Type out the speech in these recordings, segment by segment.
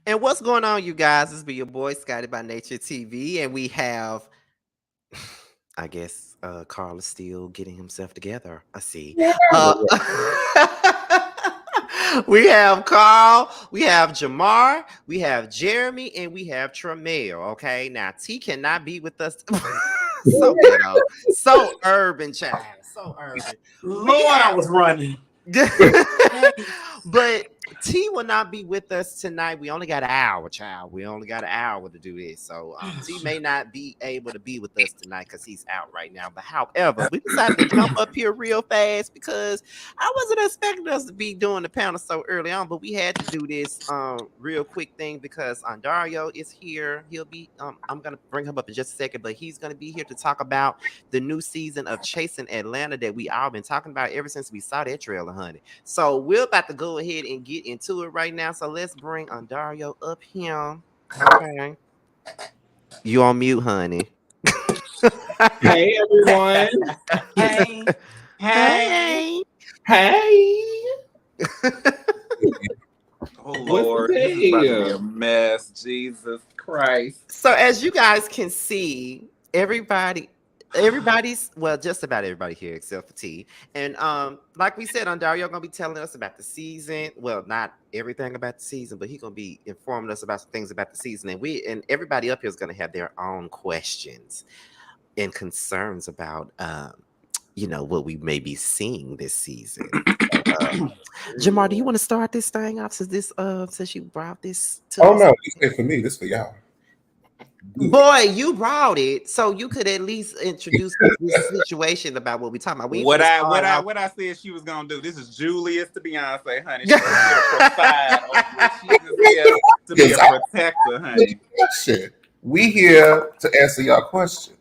And what's going on, you guys? This be your boy Scotty by Nature TV, and we have, I guess, Carl is still getting himself together. I see. Uh, we have Carl, we have Jamar, we have Jeremy, and we have Tramel. Okay, now T cannot be with us. So ghetto, so urban, child, so urban. We Lord, I have was running. but T will not be with us tonight. We only got an hour, child. We only got an hour to do this. So T may not be able to be with us tonight because he's out right now. But however, we decided to jump up here real fast because I wasn't expecting us to be doing the panel so early on, but we had to do this real quick thing because Andarrio is here. He'll be I'm gonna bring him up in just a second, but he's gonna be here to talk about the new season of Chasing Atlanta that we all been talking about ever since we saw that trailer, honey. So we're about to go ahead and get into it right now. So let's bring Andario up here. Okay. You on mute, honey. Hey everyone. Hey, hey. Hey. Oh Lord, this is about to be a mess. Jesus Christ. So as you guys can see, everybody's well, just about everybody here except for T. And like we said, Andario gonna be telling us about the season. Well, not everything about the season, but he's gonna be informing us about some things about the season. And everybody up here is gonna have their own questions and concerns about what we may be seeing this season. Jamar, do you want to start this thing off since you brought this to us? No, this for me, this for y'all. Boy, you brought it, so you could at least introduce this situation about what we're talking about. What I said she was gonna do. This is Julius to Beyonce, honey. She's here to provide over. She's here to be a protector, honey. Shit. We here to answer y'all questions.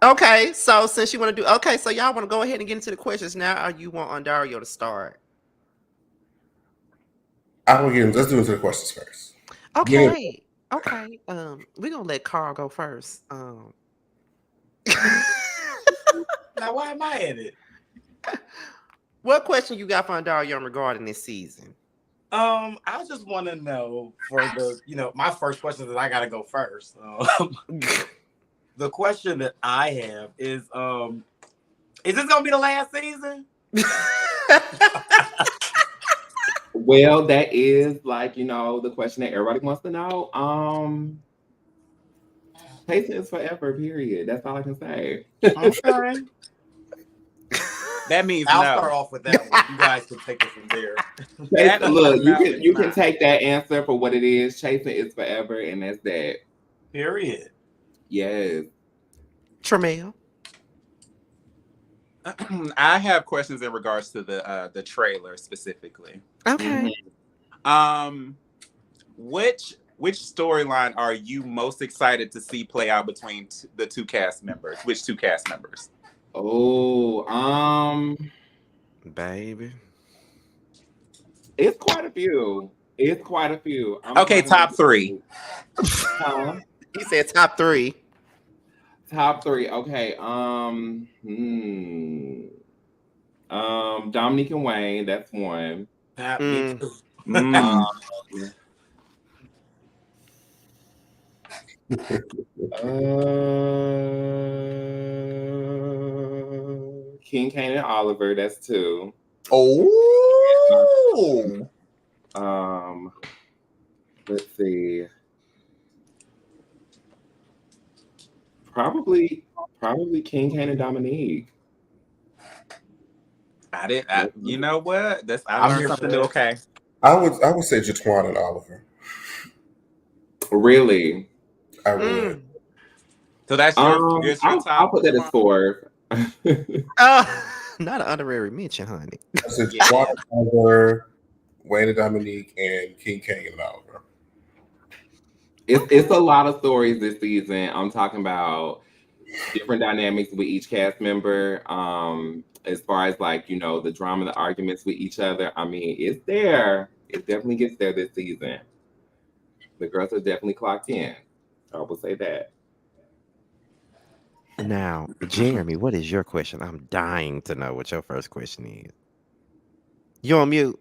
Okay, so since you want to do so y'all want to go ahead and get into the questions now, or you want Andario to start? Let's do into the questions first. Okay. Okay. We're gonna let Carl go first. Now why am I in it? What question you got for Andario regarding this season? I just want to know for my first question that I gotta go first. The question that I have is this gonna be the last season? Well, that is the question that everybody wants to know. Patience is forever, period. That's all I can say. Okay. That means I'll start off with that one. You guys can take it from there. Look, you can take that answer for what it is. Chasing is forever, and that's that. Period. Yes. Tramel. I have questions in regards to the trailer specifically. Okay. Which storyline are you most excited to see play out between the two cast members? Which two cast members? Oh, baby. It's quite a few. Okay, top three. He said top three. Top three. Okay. Dominique and Wayne. That's one. Me too. King Kane and Oliver. That's two. Oh. Let's see. Probably King Kane and Dominique. You know what? I learned something new. Okay. I would say Jatwan and Oliver. Really? I would. So that's your top. I'll put that as 4. Not an honorary mention, honey. I said Jatwan and Oliver, Wayne and Dominique, and King Kane and Oliver. It's a lot of stories this season. I'm talking about different dynamics with each cast member. As far as the drama, the arguments with each other. I mean, it's there. It definitely gets there this season. The girls are definitely clocked in. I will say that. Now, Jeremy, what is your question? I'm dying to know what your first question is. You on mute?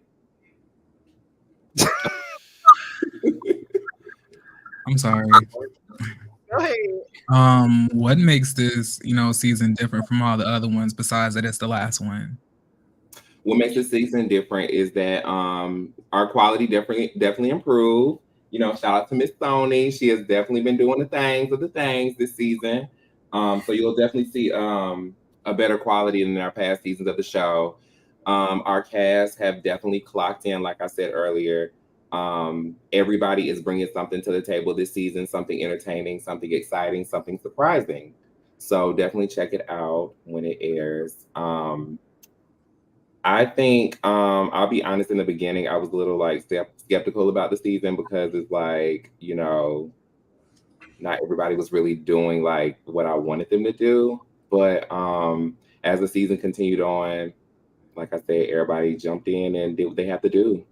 I'm sorry. Go ahead. What makes this, season different from all the other ones besides that it's the last one? What makes this season different is that our quality definitely improved. Shout out to Miss Sony. She has definitely been doing the things this season. So you'll definitely see a better quality than our past seasons of the show. Our cast have definitely clocked in, like I said earlier. Everybody is bringing something to the table this season, something entertaining, something exciting, something surprising. So definitely check it out when it airs. I think I'll be honest, in the beginning I was a little like skeptical about the season because it's like, not everybody was really doing like what I wanted them to do. But as the season continued on, like I said, everybody jumped in and did what they have to do.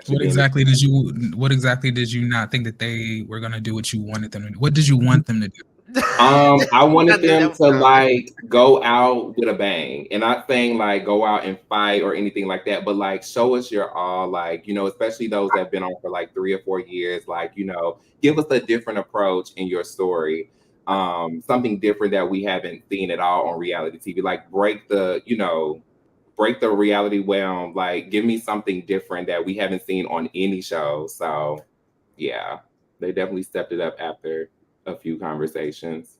What exactly did you not think that they were gonna do what you wanted them to do? What did you want them to do? I wanted them to like go out with a bang, and not saying like go out and fight or anything like that, but like show us your all, like, especially those that have been on for like 3 or 4 years, like, give us a different approach in your story. Something different that we haven't seen at all on reality TV. Like break the reality realm, like give me something different that we haven't seen on any show. So yeah, they definitely stepped it up after a few conversations.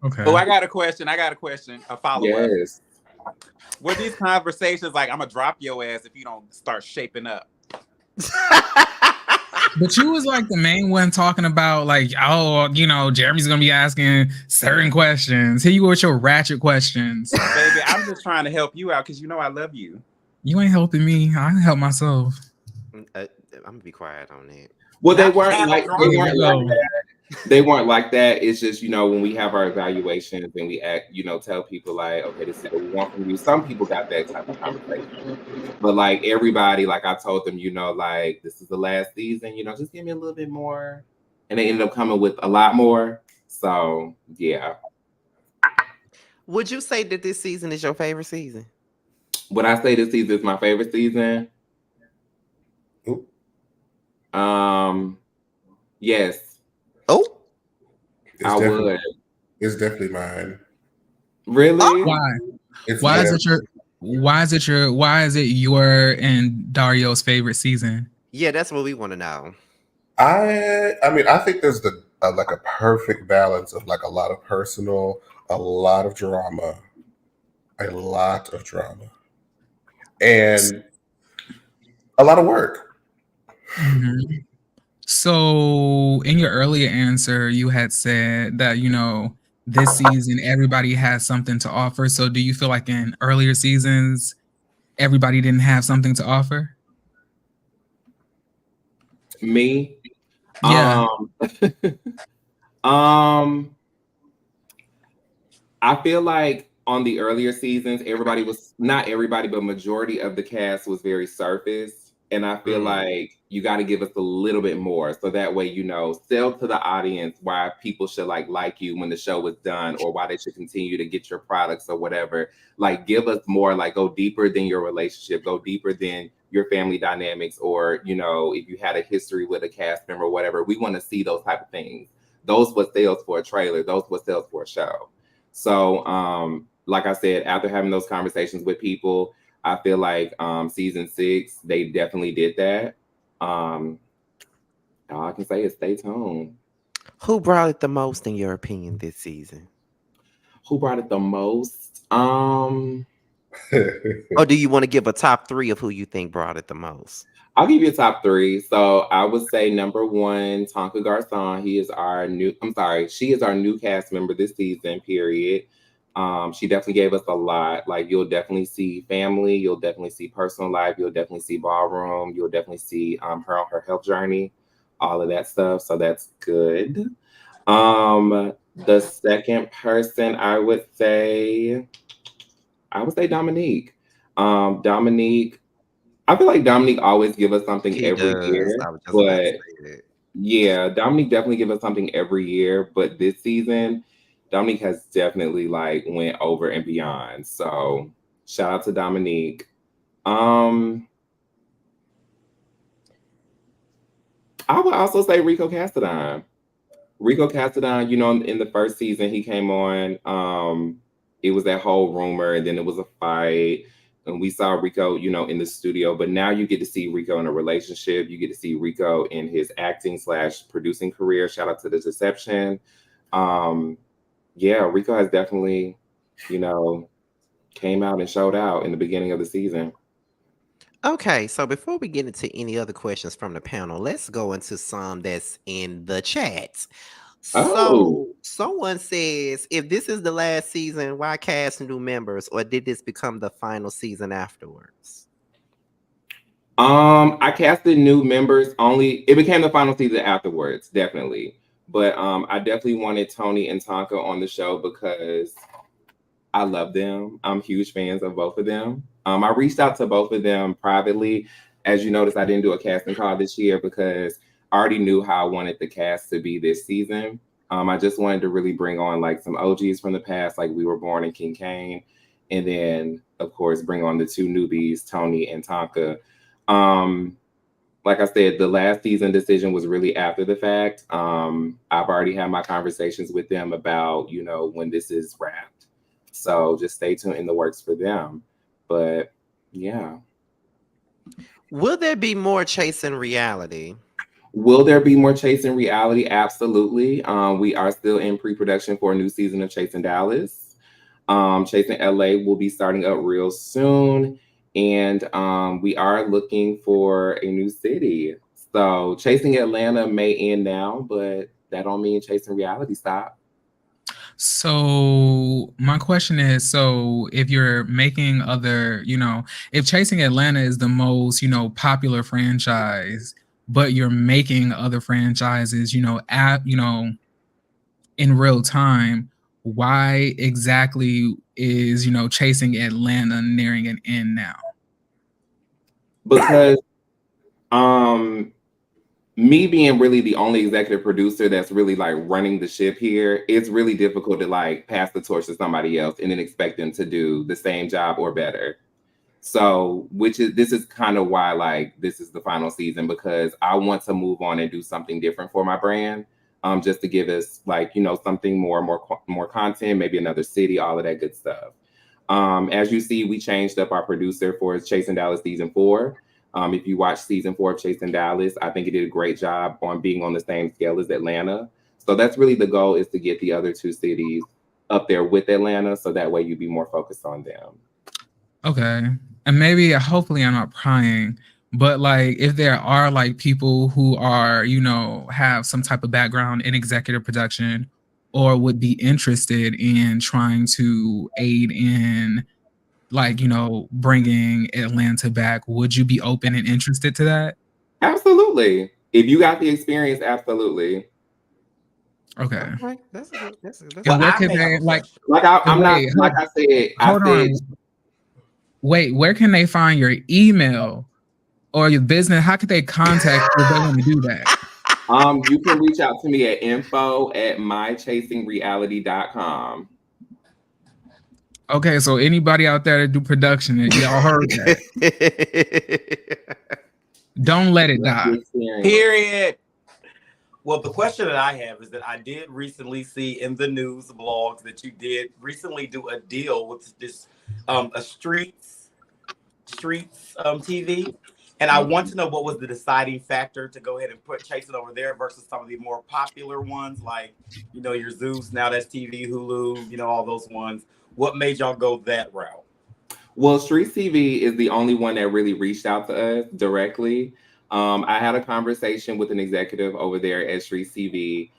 Okay. Oh, I got a question. A follow-up. Yes. Were these conversations like, I'm gonna drop your ass if you don't start shaping up? But you was like the main one talking about like, Jeremy's gonna be asking certain questions. Here you go with your ratchet questions. Baby, I'm just trying to help you out because I love you. You ain't helping me. I can help myself. I'm gonna be quiet on it. Well, they weren't like that. They weren't like that. It's just, when we have our evaluations and we act, tell people like, okay, this is what we want from you. Some people got that type of conversation. But like everybody, like I told them, like this is the last season, just give me a little bit more. And they ended up coming with a lot more. So yeah. Would you say that this season is your favorite season? Would I say this season is my favorite season? Ooh. Yes. Oh, would. It's definitely mine. Really? Why? Why is it your and Dario's favorite season? Yeah, that's what we want to know. I think there's like a perfect balance of like a lot of personal, a lot of drama, and a lot of work. Mm-hmm. So in your earlier answer, you had said that, this season, everybody has something to offer. So do you feel like in earlier seasons, everybody didn't have something to offer? Me? Yeah. I feel like on the earlier seasons, everybody was, not everybody, but majority of the cast was very surface. And I feel like you got to give us a little bit more. So that way, sell to the audience why people should like you when the show is done, or why they should continue to get your products or whatever. Like give us more, like go deeper than your relationship, go deeper than your family dynamics, or, if you had a history with a cast member or whatever. We want to see those type of things. Those what sales for a trailer, those what sales for a show. So, like I said, after having those conversations with people, I feel like season 6, they definitely did that. All I can say is stay tuned. Who brought it the most in your opinion this season? Who brought it the most? Or do you want to give a top 3 of who you think brought it the most? I'll give you a top 3. So I would say number 1, Tonka Garcon. She is our new cast member this season, period. She definitely gave us a lot. Like you'll definitely see family, you'll definitely see personal life, you'll definitely see ballroom, you'll definitely see her on her health journey, all of that stuff. So that's good. The second person I would say Dominique. Dominique, I feel like Dominique always give us something every year. But yeah, Dominique definitely give us something every year. But this season, Dominique has definitely like went over and beyond. So shout out to Dominique. I would also say Rico Castadon. Rico Castadon, you know, in the first season he came on, it was that whole rumor, and then it was a fight, and we saw Rico, you know, in the studio. But now you get to see Rico in a relationship. You get to see Rico in his acting / producing career. Shout out to The Deception. Um, yeah, Rico has definitely, you know, came out and showed out in the beginning of the season. Okay, so before we get into any other questions from the panel, let's go into some that's in the chat. Oh, So, someone says, if this is the last season, why cast new members, or did this become the final season afterwards? I casted new members only. It became the final season afterwards, definitely. But I definitely wanted Tony and Tonka on the show because I love them. I'm huge fans of both of them. I reached out to both of them privately. As you noticed, I didn't do a casting call this year because I already knew how I wanted the cast to be this season. I just wanted to really bring on like some OGs from the past, like We Were Born and King Kane, and then of course bring on the two newbies, Tony and Tonka. Um, like I said, the last season decision was really after the fact. I've already had my conversations with them about, you know, when this is wrapped. So just stay tuned in the works for them. But yeah. Will there be more Chasing Reality? Will there be more Chasing Reality? Absolutely. We are still in pre-production for a new season of Chasing Dallas. Chasing LA will be starting up real soon. And we are looking for a new city. So Chasing Atlanta may end now, but that don't mean Chasing Reality stop. So my question is, so if you're making other, you know, if Chasing Atlanta is the most, you know, popular franchise, but you're making other franchises, you know, in real time, why exactly is, you know, Chasing Atlanta nearing an end now? Because me being really the only executive producer that's really like running the ship here, it's really difficult to like pass the torch to somebody else and then expect them to do the same job or better. So, this is kind of why like this is the final season, because I want to move on and do something different for my brand. Just to give us like, you know, something more content, maybe another city, all of that good stuff. As you see, we changed up our producer for Chasing Dallas season 4. If you watch season 4 of Chasing Dallas, I think it did a great job on being on the same scale as Atlanta. So that's really the goal, is to get the other two cities up there with Atlanta, so that way you'd be more focused on them. Okay. And maybe, hopefully I'm not prying, but like if there are like people who are, you know, have some type of background in executive production or would be interested in trying to aid in like, you know, bringing Atlanta back, would you be open and interested to that? Absolutely. If you got the experience, absolutely. Okay. Right, that's a good. That's a good. And where I could may have they a like? question. Like I'm not Wait, like I said. hold I said. on. Wait, where can they find your email or your business? How could they contact you if they want to do that? You can reach out to me at info@mychasingreality.com. Okay, so anybody out there that do production, y'all heard that. Don't let it die. Period. Well, the question that I have is that I did recently see in the news blogs that you did recently do a deal with this a streets TV, and I want to know what was the deciding factor to go ahead and put Chasing over there versus some of the more popular ones, like, you know, your Zeus, Now That's TV, Hulu, you know, all those ones. What made y'all go that route? Well, Streets TV is the only one that really reached out to us directly. I had a conversation with an executive over there at Streets TV.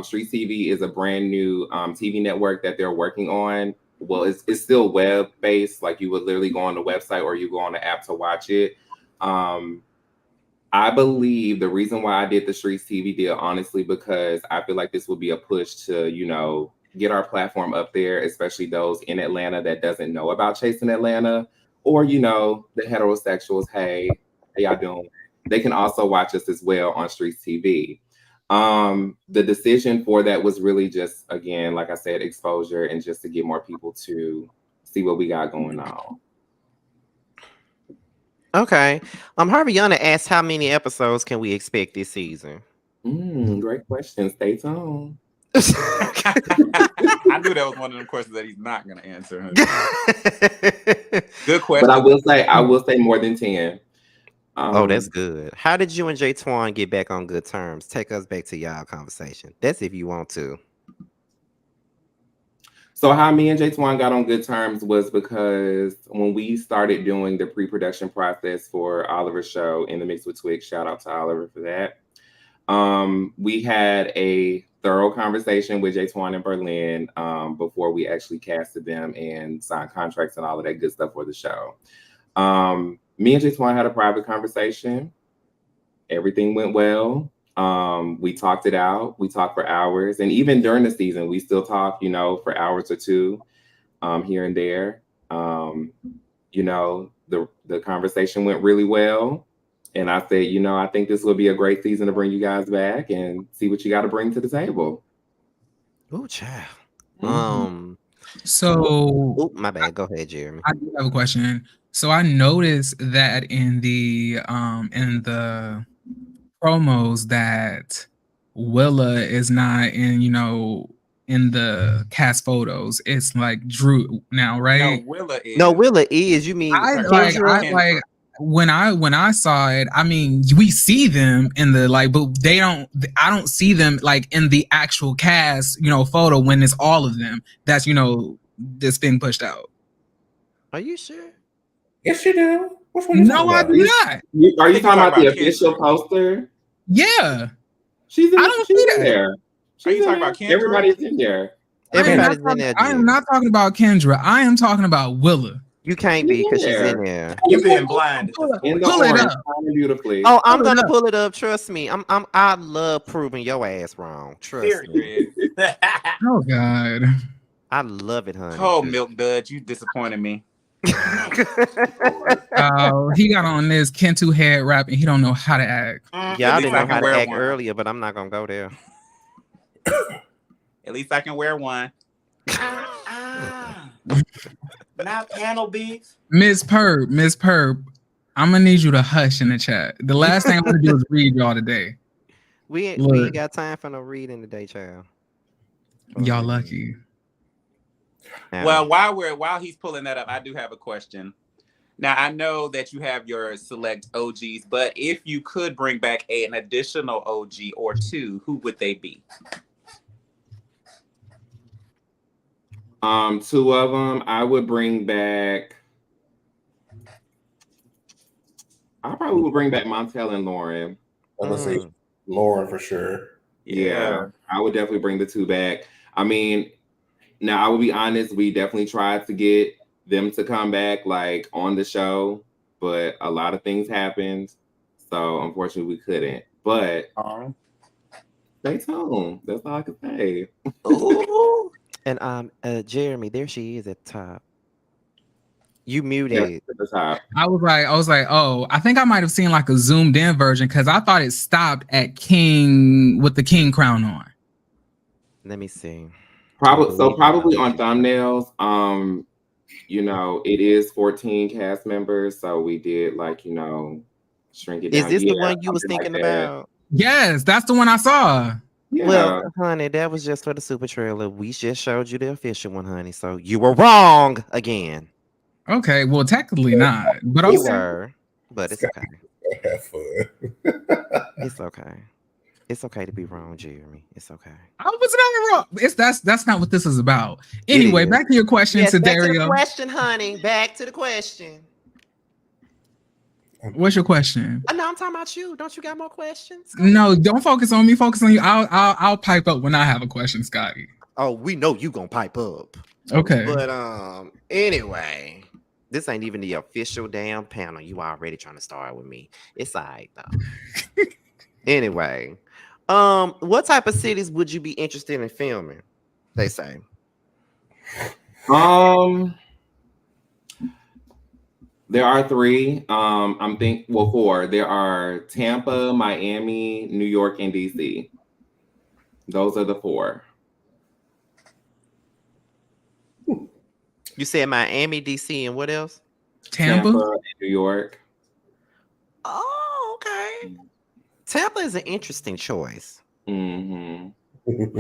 Streets TV is a brand new TV network that they're working on. Well, it's still web based. Like, you would literally go on the website or you go on the app to watch it. I believe the reason why I did the Streets TV deal, honestly, because I feel like this would be a push to, you know, get our platform up there, especially those in Atlanta that doesn't know about Chasing Atlanta, or, you know, the heterosexuals. Hey, how y'all doing? They can also watch us as well on Streets TV. The decision for that was really just, again, like I said, exposure, and just to get more people to see what we got going on. Okay. Harviana asked how many episodes can we expect this season? Great question. Stay tuned. I knew that was one of them questions that he's not going to answer. Good question. But I will say more than 10. Oh, that's good. How did you and Jay Twan get back on good terms? Take us back to y'all conversation. That's if you want to. So how me and Jay Twan got on good terms was because when we started doing the pre-production process for Oliver's show In the Mix with Twix, shout out to Oliver for that. We had a thorough conversation with Jay Twan in Berlin before we actually casted them and signed contracts and all of that good stuff for the show. Me and Jay Twan had a private conversation. Everything went well. We talked it out. We talked for hours. And even during the season, we still talk, for hours or two here and there. The conversation went really well. And I said, I think this will be a great season to bring you guys back and see what you got to bring to the table. Ooh, child. So, my bad. Go ahead, Jeremy. I do have a question. So I noticed that in the promos that Willa is not in, in the cast photos. It's like Drew now, right? No, Willa is. You mean I when I saw it, I mean, we see them in the but I don't see them like in the actual cast, photo when it's all of them that's that's being pushed out. Are you sure? Yes, you do. Which one? No, I do not. Are you talking about the official poster? Yeah. She's in, I don't see that. There. Are you talking about Kendra? Everybody's in there. Everybody's in there. I am not talking about Kendra. I am talking about Willa. You can't be because she's in there. You've been blind. Pull it up. Beautifully. Oh, I'm gonna pull it up. Trust me. I love proving your ass wrong. Trust me. Oh God. I love it, honey. Oh, Milk Dud, you disappointed me. He got on this Kentu head rap and he don't know how to act. Yeah, I didn't know how to act earlier, but I'm not gonna go there. At least I can wear one. Not panel beef. Miss Perp, I'm gonna need you to hush in the chat. The last thing I'm gonna do is read y'all today. We ain't got time for no reading today, child. Y'all lucky. Well, while he's pulling that up, I do have a question. Now, I know that you have your select OGs, but if you could bring back an additional OG or two, who would they be? Two of them. I would bring back. I probably would bring back Montel and Lauren. I'm gonna say Lauren for sure. Yeah, I would definitely bring the two back. I mean, now I will be honest, we definitely tried to get them to come back on the show, but a lot of things happened. So unfortunately we couldn't. But stay tuned. That's all I can say. Ooh. And Jeremy, there she is at the top. You muted. At the top. I was like, oh, I think I might have seen a zoomed in version because I thought it stopped at King with the King crown on. Let me see. Probably on thumbnails. It is 14 cast members, so we did shrink it down. Is this the one you was thinking about? Yes, that's the one I saw. Yeah. Well, honey, that was just for the super trailer. We just showed you the official one, honey. So you were wrong again. Okay, well, technically not, but you were, but it's okay. Have fun. It's okay. It's okay to be wrong, Jeremy. It's okay. I was not wrong. That's not what this is about. Anyway, back to your question, yes, to back Dario. To the question, honey. Back to the question. What's your question? No, I'm talking about you. Don't you got more questions? No, don't focus on me. Focus on you. I'll pipe up when I have a question, Scotty. Oh, we know you gonna pipe up. Okay. But anyway, this ain't even the official damn panel. You already trying to start with me. It's all right though. Anyway, what type of cities would you be interested in filming? They say. There are three. Four. There are Tampa, Miami, New York, and DC. Those are the four. You said Miami, DC, and what else? Tampa and New York. Tampa is an interesting choice. Mm-hmm.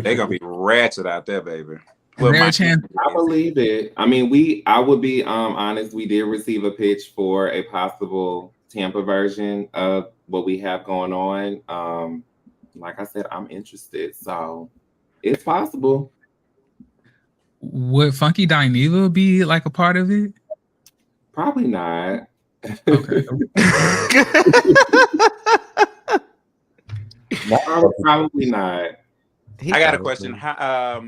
They're gonna be ratchet out there, baby. Is there a chance? I believe it. I mean, I would be honest, we did receive a pitch for a possible Tampa version of what we have going on. Like I said, I'm interested, so it's possible. Would Funky Dineva be like a part of it? Probably not. Okay. Probably not. I got a question. How,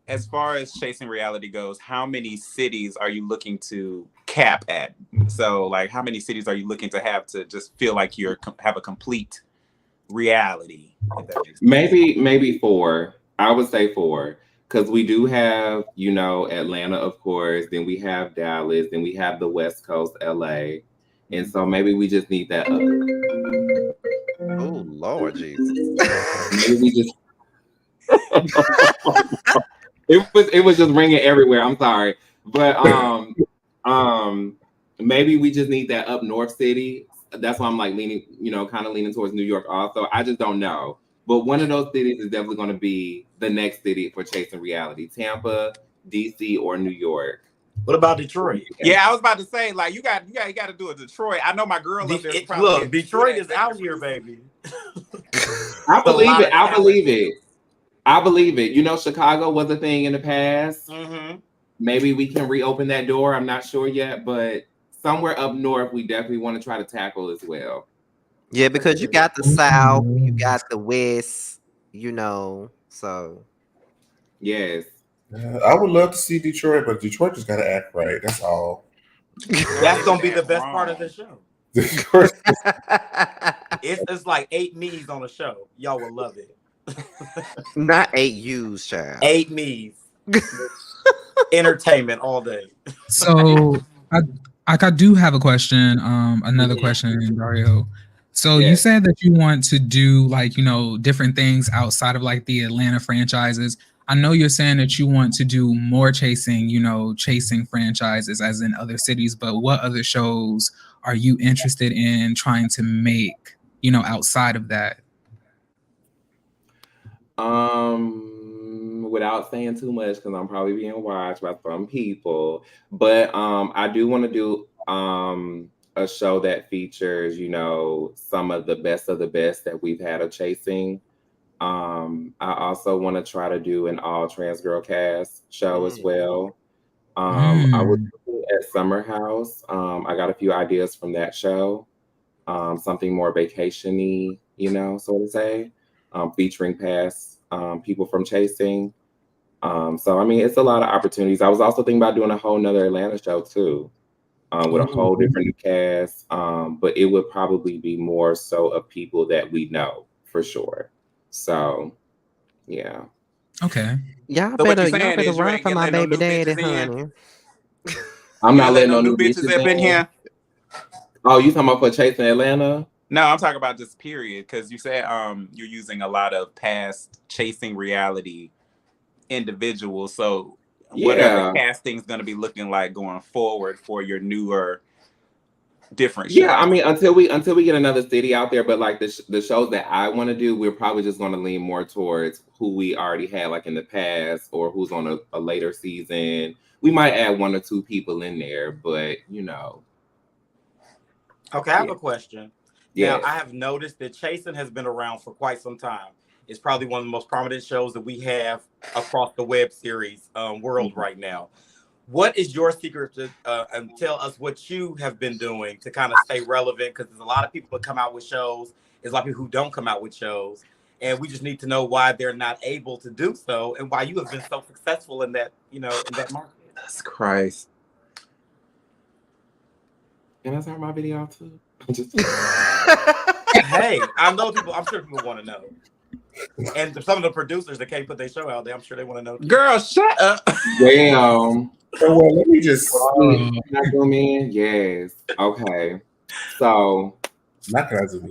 as far as Chasing Reality goes, how many cities are you looking to cap at? So, like, how many cities are you looking to have to just feel like you have a complete reality? Maybe 4. I would say 4. Because we do have, Atlanta, of course. Then we have Dallas. Then we have the West Coast, LA. And so maybe we just need that. Oh, Lord Jesus. Maybe we just. It was just ringing everywhere. I'm sorry. But maybe we just need that up north city. That's why I'm like leaning, kind of leaning towards New York also. I just don't know. But one of those cities is definitely going to be the next city for Chasing Reality: Tampa, DC, or New York. What about Detroit? Yeah, I was about to say, like, you got to do a Detroit. I know my girl up there. Look, Detroit is out here, baby. I believe it. I believe it. Chicago was a thing in the past. Mm-hmm. Maybe we can reopen that door. I'm not sure yet, but somewhere up north, we definitely want to try to tackle as well. Yeah, because you got the South, you got the West, so. Yes. I would love to see Detroit, but Detroit just got to act right. That's all. That's going to be the best part of the show. It's like 8 me's on a show. Y'all will love it. Not 8 U's, child. 8 me's. Entertainment all day. So I do have a question. Another question, Dario. So you said that you want to do different things outside of like the Atlanta franchises. I know you're saying that you want to do more chasing franchises as in other cities, but what other shows are you interested in trying to make, outside of that? Without saying too much, because I'm probably being watched by some people, but I do want to do a show that features, some of the best that we've had of chasing. I also want to try to do an all trans girl cast show as well. I was looking at Summer House. I got a few ideas from that show. Something more vacation-y, so to say, featuring past people from chasing. So I mean, it's a lot of opportunities. I was also thinking about doing a whole nother Atlanta show too, with a whole different cast. But it would probably be more so of people that we know for sure. So, yeah. Okay. Y'all better run for my baby daddy, honey. I'm not letting no new bitches up in here. Oh, you talking about for Chasing Atlanta? No, I'm talking about just period, because you said you're using a lot of past Chasing Reality individuals. So whatever casting's going to be looking like going forward for your newer different shows. Yeah, I mean, until we get another city out there, but like the shows that I want to do, we're probably just going to lean more towards who we already had like in the past or who's on a later season. We might add 1 or 2 people in there, but Okay, I have a question. Yeah. Now, I have noticed that Chasing has been around for quite some time. It's probably one of the most prominent shows that we have across the web series world right now. What is your secret to and tell us what you have been doing to kind of stay relevant? Because there's a lot of people that come out with shows. There's a lot of people who don't come out with shows. And we just need to know why they're not able to do so and why you have been so successful in that, in that market. That's Christ. Can I start my video off too? Hey, I'm sure people want to know. And some of the producers that can't put their show out there, I'm sure they want to know too. Girl, shut up. Damn. So let me just Can I zoom in? Yes. Okay. So not can I zoom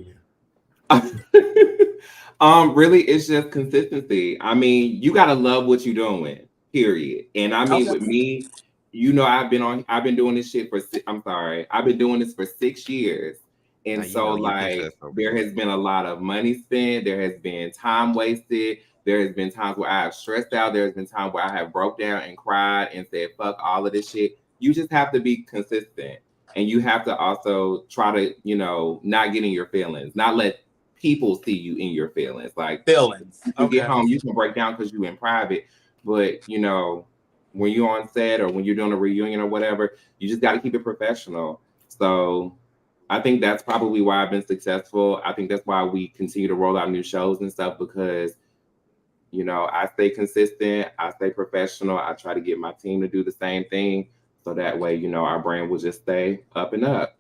in? Really, it's just consistency. I mean, you gotta love what you're doing, period. And I mean, with me, I've been doing this shit I've been doing this for 6 years. And Now, you so know you like think that's there okay. has been a lot of money spent, there has been time wasted, there has been times where I have stressed out, there's been times where I have broke down and cried and said fuck all of this shit. You just have to be consistent, and you have to also try to, you know, not get in your feelings, not let people see you in your feelings. Like Feelings. you get Okay. home, you can break down because you in private, but you know, when you're on set or when you're doing a reunion or whatever, you just got to keep it professional. So I think that's probably why I've been successful. I think that's why we continue to roll out new shows and stuff, because you know, I stay consistent, I stay professional, I try to get my team to do the same thing, so that way, you know, our brand will just stay up and up.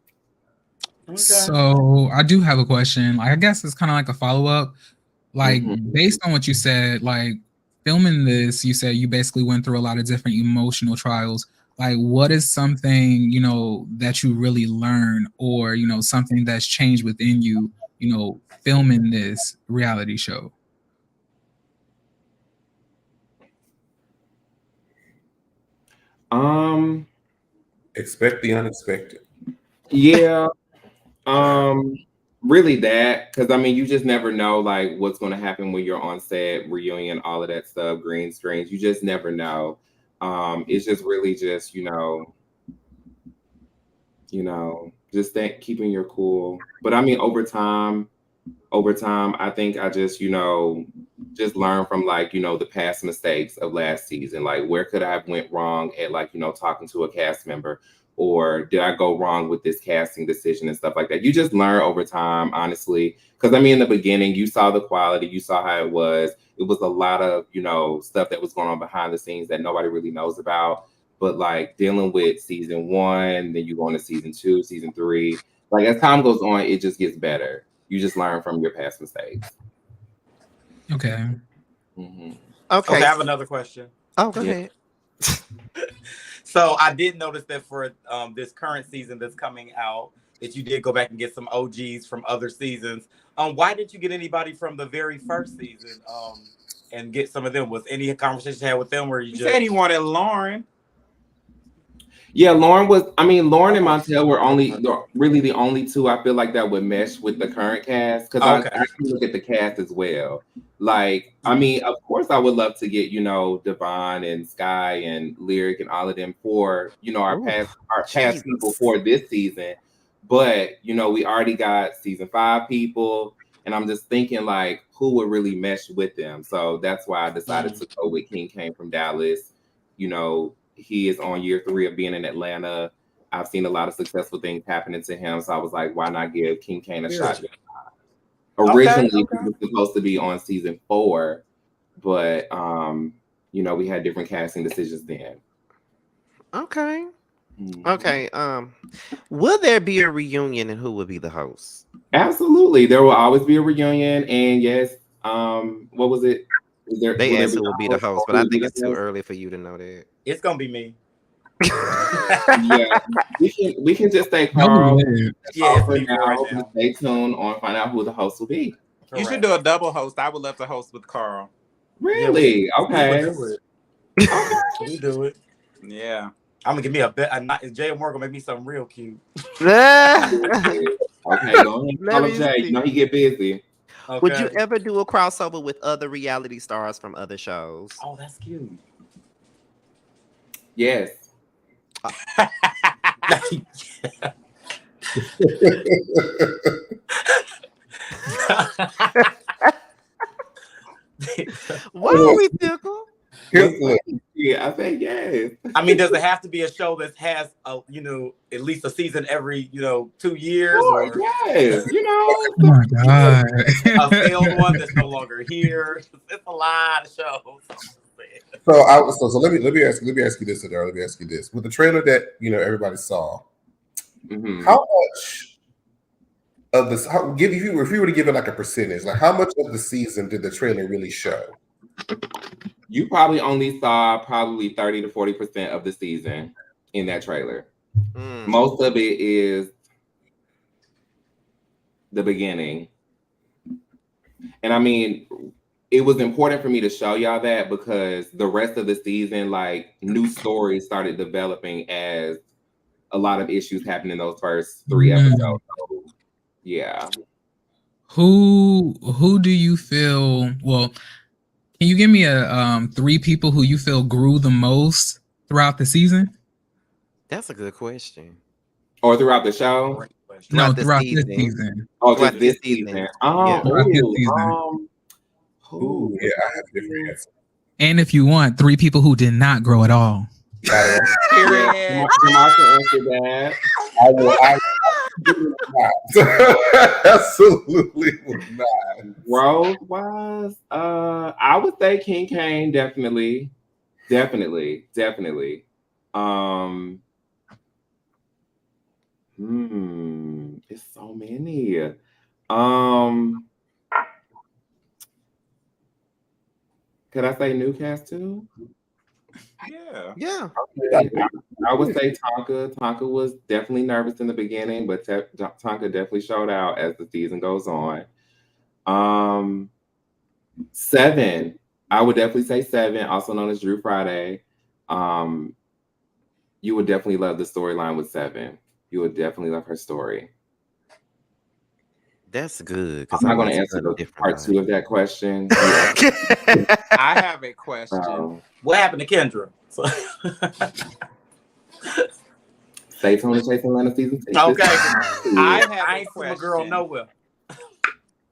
Okay. So I do have a question. Like, I guess it's kind of like a follow-up. Like, Mhm. based on what you said, like filming this, you said you basically went through a lot of different emotional trials. Like, what is something, you know, that you really learned, or, you know, something that's changed within you, you know, filming this reality show? Um, Expect the unexpected. yeah, um, really that, because I mean, you just never know like what's going to happen when you're on set, reunion, all of that stuff, green screens. You just never know. It's just really just just that keeping your cool. But I mean, over time, I think I just, you know, just learn from like, you know, the past mistakes of last season. Like, where could I have went wrong at, like, you know, talking to a cast member, or did I go wrong with this casting decision and stuff like that? You just learn over time, honestly. Because I mean, in the beginning, you saw the quality, you saw how it was. It was a lot of, you know, stuff that was going on behind the scenes that nobody really knows about. But like dealing with season one, then you go into season two, season three. Like as time goes on, it just gets better. You just learn from your past mistakes. Okay. Mm-hmm. Okay. Okay, I have another question. Oh, go Yeah. ahead. So I did notice that for this current season that's coming out, that you did go back and get some OGs from other seasons. Why didn't you get anybody from the very first season and get some of them? Was any conversation you had with them where you He just said he wanted Lauren. Yeah, Lauren Lauren and Montel were really the only two I feel like that would mesh with the current cast, because okay. I can look at the cast as well. Like, I mean, of course, I would love to get, you know, Devon and Sky and Lyric and all of them for, you know, our Ooh, past people Jesus. for this season. But, you know, we already got season 5 people, and I'm just thinking like who would really mesh with them. So that's why I decided to go with King Kane from Dallas. You know, he is on year 3 of being in Atlanta. I've seen a lot of successful things happening to him, so I was like, why not give King Kane a shot? Originally, he was supposed to be on season 4, but you know, we had different casting decisions then. Okay. Okay. Will there be a reunion, and who will be the host? Absolutely, there will always be a reunion, and yes, what was it? They asked who will be the host, but I think it's too early for you to know that. It's gonna be me. Yeah, we can just say No Carl. way. Yeah, For it's now, right now. stay tuned on find out who the host will be. You should do a double host. I would love to host with Carl. Really? Yeah, okay. We do it. Yeah. I'm gonna give me a bet. Jay and Morgan make me something real cute. Okay, go ahead. Call him Jay. see. You know he get busy. Okay. Would you ever do a crossover with other reality stars from other shows? Oh, that's cute. Yes. Why are we tickled? Yeah, I think yes. I mean, does it have to be a show that has you know, at least a season every, you know, 2 years? Sure, or yes. You know, Oh my god. a failed one that's no longer here. It's a lot of shows. So let me ask you this, Andarrio. Let me ask you this: with the trailer that, you know, everybody saw, how much of this? If you were to give it like a percentage, like how much of the season did the trailer really show? You probably only saw probably 30 to 40% of the season in that trailer. Most of it is the beginning. And I mean, it was important for me to show y'all that because the rest of the season, like new stories started developing as a lot of issues happened in those first 3 episodes. So Yeah. Who do you feel? Well, can you give me a 3 people who you feel grew the most throughout the season? That's a good question. Or throughout the show? No, Throughout the throughout this season. season. Oh, Throughout just this this season. season. Yeah. Throughout this season. Ooh, yeah, I have a different answer. And if you want, 3 people who did not grow at all. Yeah, Period. Jamal can answer that. I will. I not. Absolutely would not. Growth wise, I would say King Kane definitely. It's so many. Could I say Newcast too? Yeah. Yeah. Okay. I would say Tonka. Tonka was definitely nervous in the beginning, but Tonka definitely showed out as the season goes on. 7. I would definitely say 7, also known as Drew Friday. You would definitely love the storyline with 7. You would definitely love her story. That's good. I'm not going to answer the part 2 of that question. I have a question. What happened to Kendra? Stay tuned to Chasing Atlanta season 6. Okay. I ain't from a girl nowhere.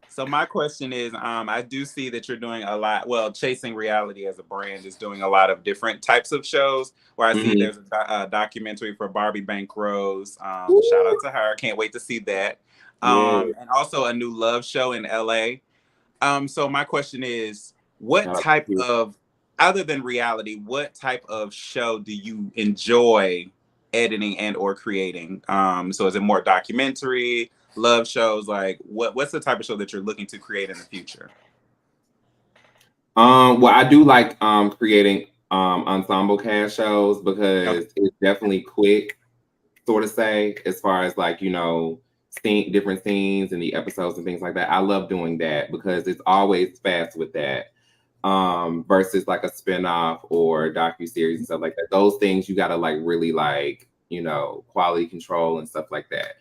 So my question is, I do see that you're doing a lot. Well, Chasing Reality as a brand is doing a lot of different types of shows. Where I see there's a documentary for Barbie Bankrose. Shout out to her. Can't wait to see that. And also a new love show in LA. So my question is, what type of, other than reality, what type of show do you enjoy editing and or creating? So is it more documentary, love shows? Like what's the type of show that you're looking to create in the future? Well, I do like creating ensemble cast shows because it's definitely quick, sort of say, as far as like, different scenes in the episodes and things like that. I love doing that because it's always fast with that. Versus like a spinoff or docuseries and stuff like that. Those things you gotta like really like, quality control and stuff like that.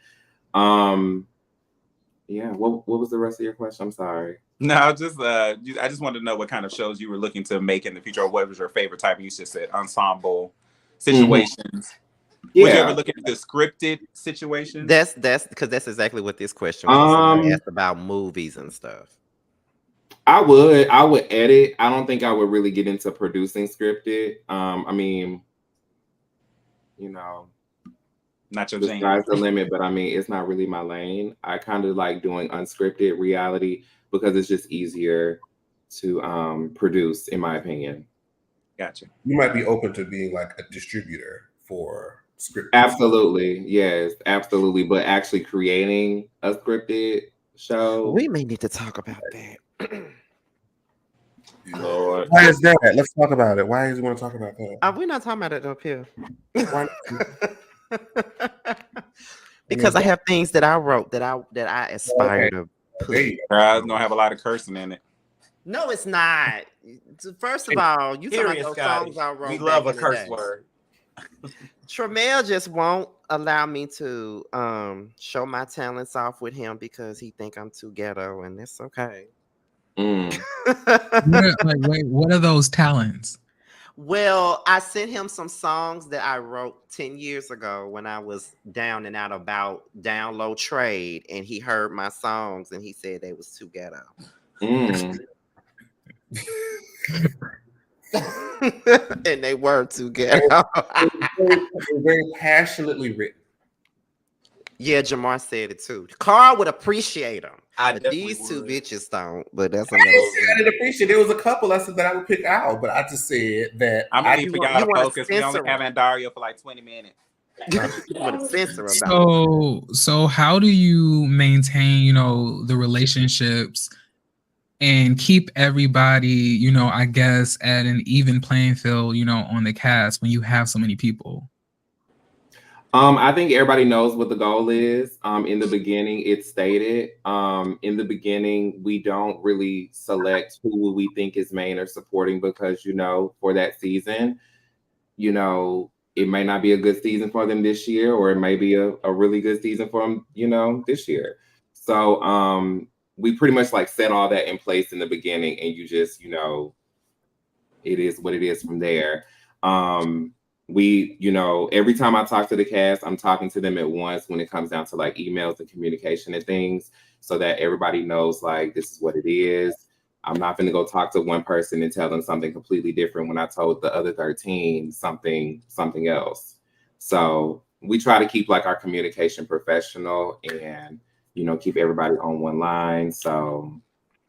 Yeah. What was the rest of your question? I'm sorry. No, I just wanted to know what kind of shows you were looking to make in the future, or what was your favorite type. You just said ensemble situations. Yeah. Would you ever look at the scripted situations? That's because that's exactly what this question was. Somebody asked about movies and stuff. I would edit. I don't think I would really get into producing scripted. I mean, not your the jam. sky's the limit, but I mean, it's not really my lane. I kind of like doing unscripted reality because it's just easier to produce, in my opinion. Gotcha. You might be open to being like a distributor for scripted. Absolutely, yes, absolutely. But actually creating a scripted show, we may need to talk about that. Lord. Why is that? Let's talk about it. Why do you want to talk about that? We're not talking about it up here. Why? Because I have things that I wrote that I aspire to put. It's gonna have a lot of cursing in it. No, it's not. First of all, you talking about those songs I wrote. We love a curse word. Tremel just won't allow me to show my talents off with him because he think I'm too ghetto, and it's okay. What are those talents? Well, I sent him some songs that I wrote 10 years ago when I was down and out about download trade, and he heard my songs and he said they was too ghetto. And they were too ghetto. Very passionately written. Yeah, Jamar said it too. Carl would appreciate them. These two would. bitches don't, but that's I didn't appreciate. There was a couple I said that I would pick out, but I just said that I'm gonna need for y'all to focus. We only censor have Andarrio for like 20 minutes. So how do you maintain, the relationships and keep everybody, I guess, at an even playing field, on the cast when you have so many people? I think everybody knows what the goal is. In the beginning, it's stated. In the beginning, we don't really select who we think is main or supporting because, for that season, it may not be a good season for them this year, or it may be a really good season for them, this year. So we pretty much like set all that in place in the beginning, and you just, you know, it is what it is from there. We, you know, every time I talk to the cast, I'm talking to them at once when it comes down to like emails and communication and things, so that everybody knows like this is what it is. I'm not going to go talk to one person and tell them something completely different when I told the other 13 something else. So we try to keep like our communication professional and, you know, keep everybody on one line. So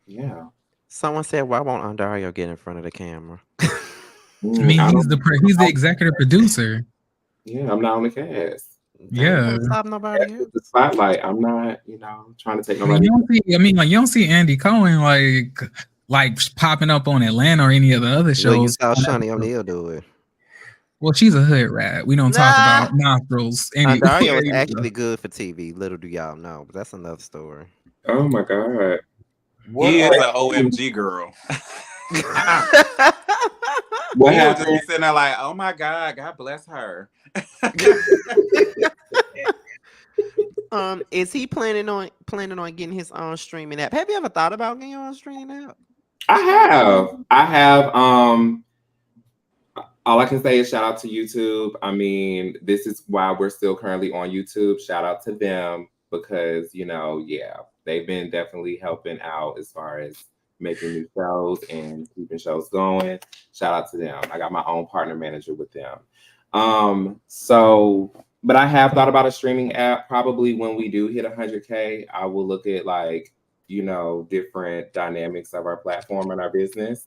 yeah. Someone said, "Why won't Andarrio get in front of the camera?" I mean, he's the executive producer. Yeah, I'm not on the cast. Yeah, stop nobody else. The spotlight. I'm not, you know, trying to take I mean, nobody. you don't see Andy Cohen like popping up on Atlanta or any of the other shows. Well, you saw Shawnee O'Neal do it. Well, she's a hood rat. We don't talk about nostrils. Andarrio was actually good for TV. Little do y'all know, but that's another story. Oh my God. He is an OMG girl. What He would happened? just be sitting there like, oh my God, God bless her. Is he planning on getting his own streaming app? Have you ever thought about getting your own streaming app? I have. All I can say is shout out to YouTube. I mean, this is why we're still currently on YouTube. Shout out to them because, you know, yeah, they've been definitely helping out as far as making new shows and keeping shows going. Shout out to them. I got my own partner manager with them. But I have thought about a streaming app. Probably when we do hit 100K, I will look at like, you know, different dynamics of our platform and our business.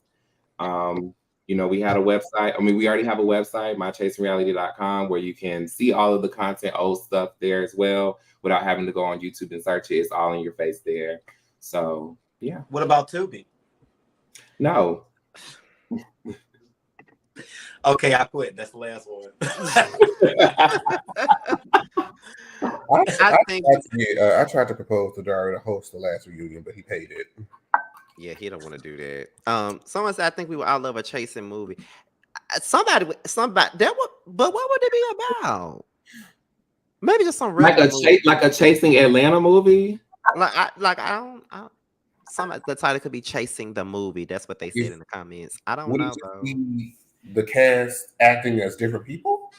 You know, we had a website. I mean, we already have a website, mychasingreality.com, where you can see all of the content, old stuff there as well, without having to go on YouTube and search it. It's all in your face there. So, yeah. What about Tubi? No. Okay, I quit. That's the last one. I tried to propose to Dario to host the last reunion, but he paid it. Yeah, he don't want to do that. Someone said, I think we would all love a chasing movie. Somebody that would, but what would it be about? Maybe just some like a Chasing Atlanta movie. I don't. The title could be Chasing the Movie. That's what they said in the comments. I don't know though. The cast acting as different people,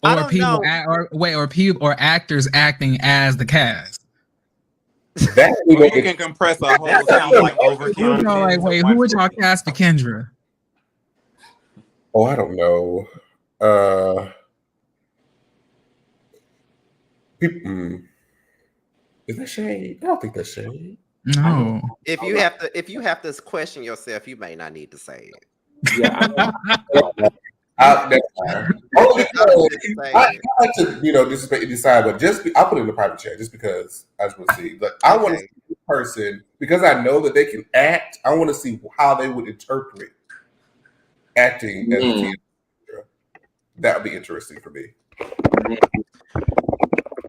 or people, or actors acting as the cast. That you can compress a whole sound like overkill. Like, wait, who would y'all cast for Kendra? Oh, I don't know. Is that shade? I don't think that's shade. No. If you have to question yourself, you may not need to say it. Yeah. That's fine. I like to, you know, decide, but I'll put it in the private chat just because I just want to see. But I want to see this person because I know that they can act. I want to see how they would interpret acting as a teenager. That would be interesting for me.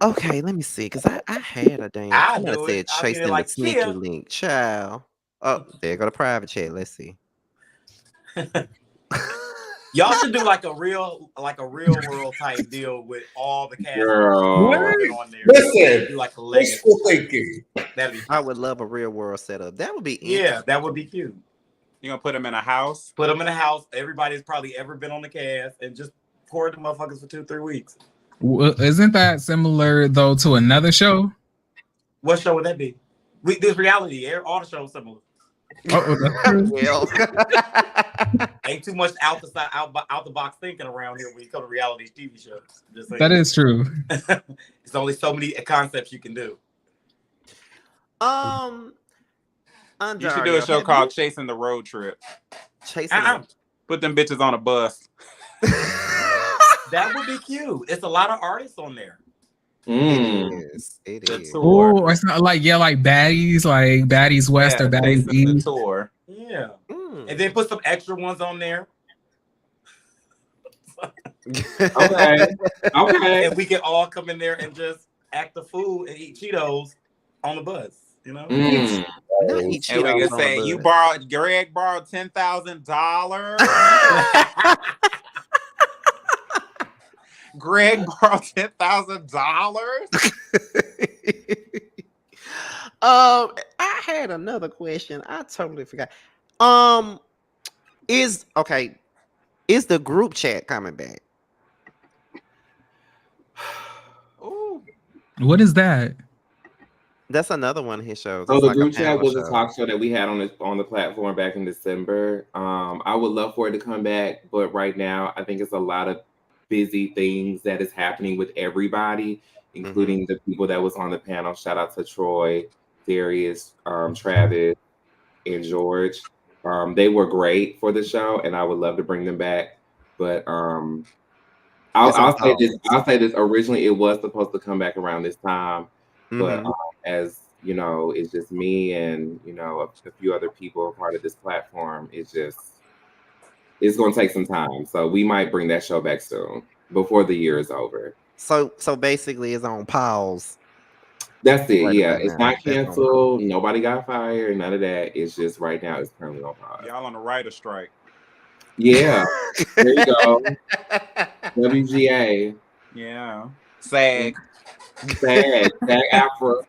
Okay, let me see, because I had a damn. I said chasing the sneaky link, child. Oh, there go the private chat. Let's see. Y'all should do like a real world type deal with all the cast on there. Listen, do like a wishful thinking. I would love a real world setup. That would be that would be cute. You gonna put them in a house? Put them in a house. Everybody's probably ever been on the cast, and just pour the motherfuckers for 2-3 weeks. Well, isn't that similar though to another show? What show would that be? This reality. All the shows similar. Ain't too much out the box thinking around here when you come to reality TV shows. That is true. It's only so many concepts you can do. You should do a show called Chasing the Road Trip. Put them bitches on a bus. That would be cute. It's a lot of artists on there. It is. Oh, it's not like Baddies West or Baddies East. Tour. Yeah. And then put some extra ones on there. Okay. And we can all come in there and just act the fool and eat Cheetos on the bus. You know? And we can say Greg borrowed $10,000. Greg borrowed $10,000. I had another question. I totally forgot. Um, is the group chat coming back? Ooh. What is that? That's another one of his shows. So It's the like a group chat panel was a show. talk show that we had on the platform back in December. I would love for it to come back, but right now I think it's a lot of busy things that is happening with everybody, including the people that was on the panel. Shout out to Troy, Darius, Travis, and George. They were great for the show, and I would love to bring them back. But I'll say this. I'll say this. Originally, it was supposed to come back around this time, but as you know, it's just me and a few other people part of this platform. It's going to take some time, so we might bring that show back soon before the year is over. So basically, it's on pause. That's it. Right Yeah, about it's now. not canceled. Nobody got fired. None of that. It's just right now. It's currently on pause. Y'all on the writer strike. Yeah, there you go. WGA. Yeah. SAG. SAG after.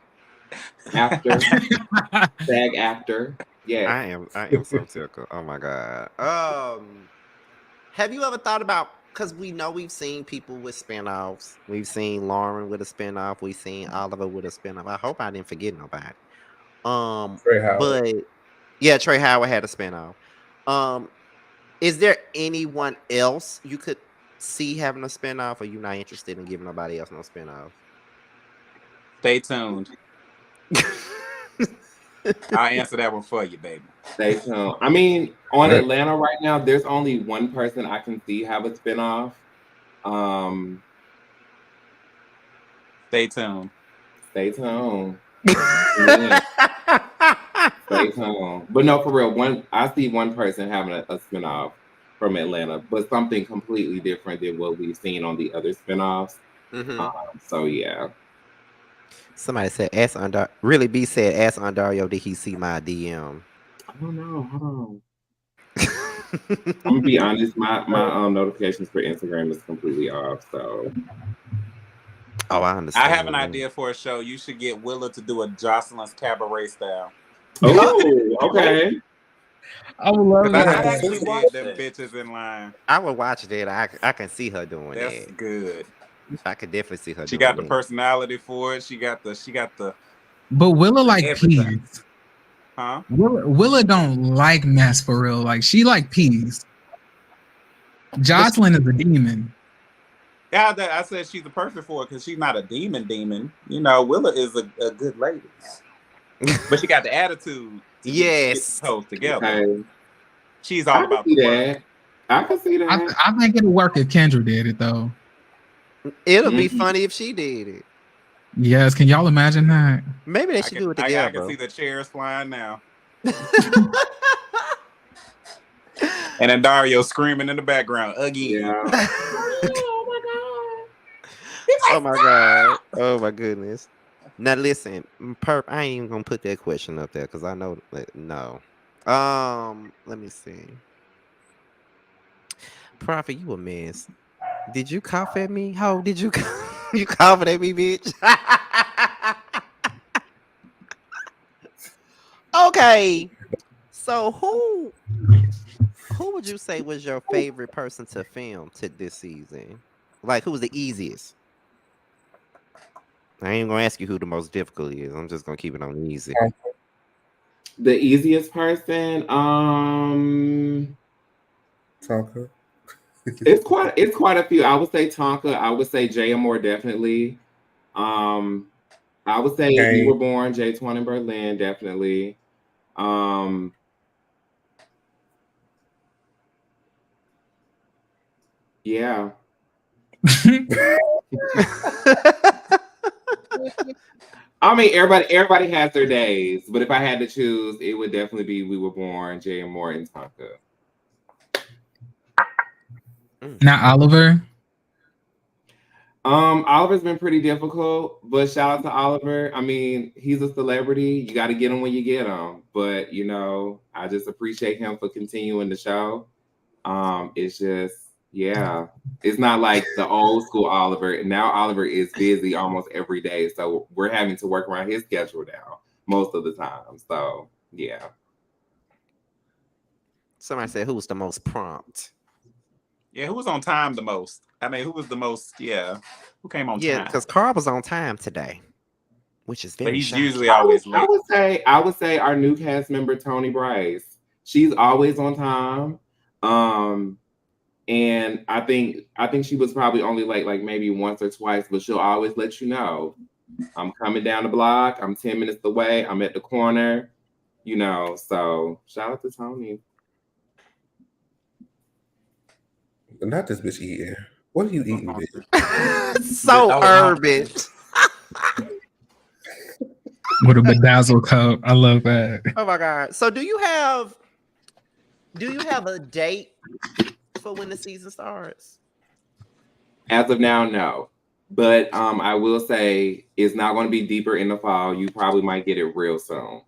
SAG after. Yeah. I am so tickled. Oh my god. Have you ever thought about, because we know we've seen people with spinoffs. We've seen Lauren with a spinoff. We've seen Oliver with a spinoff. I hope I didn't forget nobody. Trey Howard. But yeah, Trey Howard had a spinoff. Is there anyone else you could see having a spinoff, or you not interested in giving nobody else no spinoff? Stay tuned. I'll answer that one for you, baby. Stay tuned. I mean, on Atlanta right now, there's only one person I can see have a spinoff. Stay tuned. Stay tuned. Yeah. Stay tuned. But no, for real, I see one person having a spinoff from Atlanta, but something completely different than what we've seen on the other spinoffs. So yeah. Somebody said, ask Andarrio. Really, B said, ask Andarrio, did he see my DM? I don't know. Hold on. I'm gonna be honest, my notifications for Instagram is completely off. So oh, I understand. I have an idea for a show. You should get Willa to do a Jocelyn's Cabaret style. Oh, okay. I would love I that. actually watched them bitches in line. I would watch that. I can see her doing that. That's good. I could definitely see her. She got the personality for it. She got the. But Willa like everything. peas. Huh? Willa don't like mess for real. Like she like peas. Jocelyn is a demon. Yeah, I said she's the perfect for it because she's not a demon. You know, Willa is a good lady, but she got the attitude. Yes, hold together. Okay. She's all about the work. I can see that. I think it'll work if Kendra did it though. It'll be funny if she did it. Yes, can y'all imagine that? Maybe they should do it together. I can see the chairs flying now. And Andarrio screaming in the background again. Yeah. Oh my god. Oh my goodness. Now listen, Perp, I ain't even gonna put that question up there because I know no. Let me see. Prophet, you a mess. Did you cough at me? How did you you coughing at me, bitch? Okay. So who would you say was your favorite person to film this season? Like, who was the easiest? I ain't gonna ask you who the most difficult is. I'm just gonna keep it on easy. The easiest person, Tonka. it's quite a few. I would say Tonka. I would say Jay Amore definitely. I would say We Were Born, Jay Twan and Berlin definitely. Yeah. I mean, everybody has their days, but if I had to choose, it would definitely be We Were Born, Jay Amore, and Tonka. Now Oliver. Oliver's been pretty difficult, but shout out to Oliver. I mean, he's a celebrity. You got to get him when you get him. But I just appreciate him for continuing the show. It's just, yeah, it's not like the old school Oliver. Now Oliver is busy almost every day, so we're having to work around his schedule now. most of the time. So yeah. Somebody said, who was the most prompt? Yeah, who was on time the most? I mean, who was the most? Yeah, who came on time? Yeah, because Carl was on time today, which is very. But he's shocking. usually always late. I would say our new cast member Toni Bryce. She's always on time. And I think she was probably only late like maybe once or twice, but she'll always let you know. I'm coming down the block. I'm 10 minutes away. I'm at the corner. You know, so shout out to Toni. Not this bitch eating. What are you eating, bitch? So urban. With a bedazzled cup. I love that. Oh my God. So do you have a date for when the season starts? As of now, no. But I will say it's not going to be deeper in the fall. You probably might get it real soon.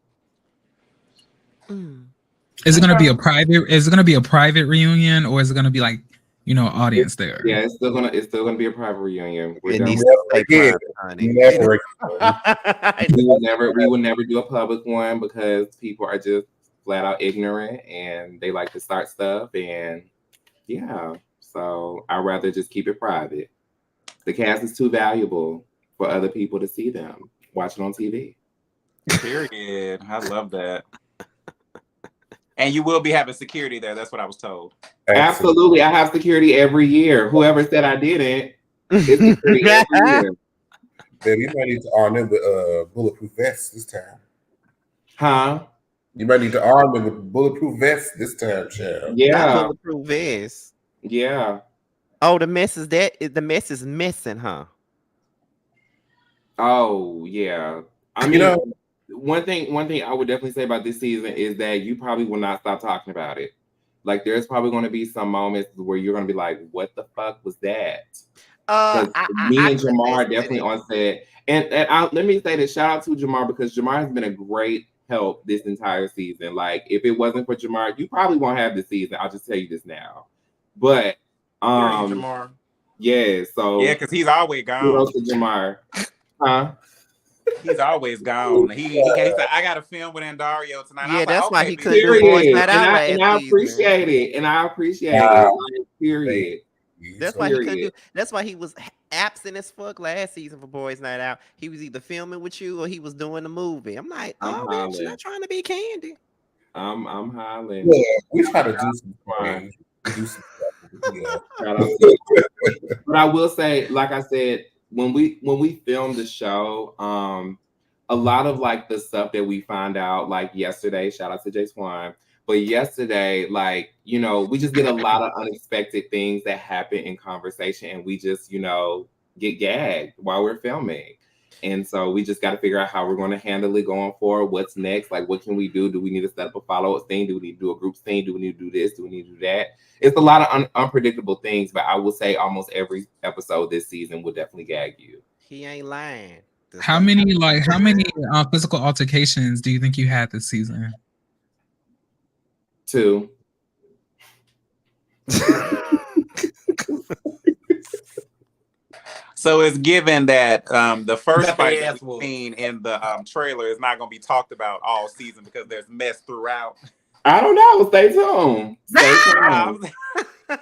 Is it going to be a private? Is it going to be a private reunion, or is it going to be like, you know, audience there? Yeah, it's still gonna be a private reunion. It needs to stay private, honey. We would never do a public one because people are just flat out ignorant and they like to start stuff, and yeah. So I'd rather just keep it private. The cast is too valuable for other people to see them. Watch it on TV. Period. I love that. And you will be having security there. That's what I was told. Absolutely. I have security every year. Whoever said I didn't, it's security every year. Baby, you might need to arm them with bulletproof vests this time. Huh? You might need to arm them with bulletproof vests this time, child. Yeah. Not bulletproof vests. Yeah. Oh, the mess is missing, huh? Oh, yeah. I mean, You know, one thing I would definitely say about this season is that you probably will not stop talking about it. Like, there's probably going to be some moments where you're going to be like, what the fuck was that? Me and Jamar are definitely on set. And let me say this, shout out to Jamar, because Jamar has been a great help this entire season. Like, if it wasn't for Jamar, you probably won't have the season. I'll just tell you this now. But, Jamar. yeah, so. Yeah, because he's always gone. Who else is Jamar? Huh? He's always gone. He said, I got a film with Andarrio tonight. Yeah, that's why he couldn't Period. do Boys Night Out And I appreciate it. And I appreciate it. Like, period. That's why he couldn't do. That's why he was absent as fuck last season for Boys Night Out. He was either filming with you or he was doing the movie. I'm like, bitch, you're not trying to be Candy. I'm hollering. Yeah, we try to do some stuff. Yeah. But I will say, like I said, when we filmed the show, a lot of like the stuff that we find out, like yesterday, shout out to Jay Swan, but yesterday, like, you know, we just get a lot of unexpected things that happen in conversation, and we just, you know, get gagged while we're filming. And so we just got to figure out how we're going to handle it going forward. What's next? Like, what can we do? Do we need to set up a follow-up thing? Do we need to do a group thing? Do we need to do this? Do we need to do that? It's a lot of unpredictable things, but I will say almost every episode this season will definitely gag you. He ain't lying. How many physical altercations do you think you had this season? 2. So it's given that the first fight that we've seen in the trailer is not going to be talked about all season because there's mess throughout. I don't know. Stay tuned.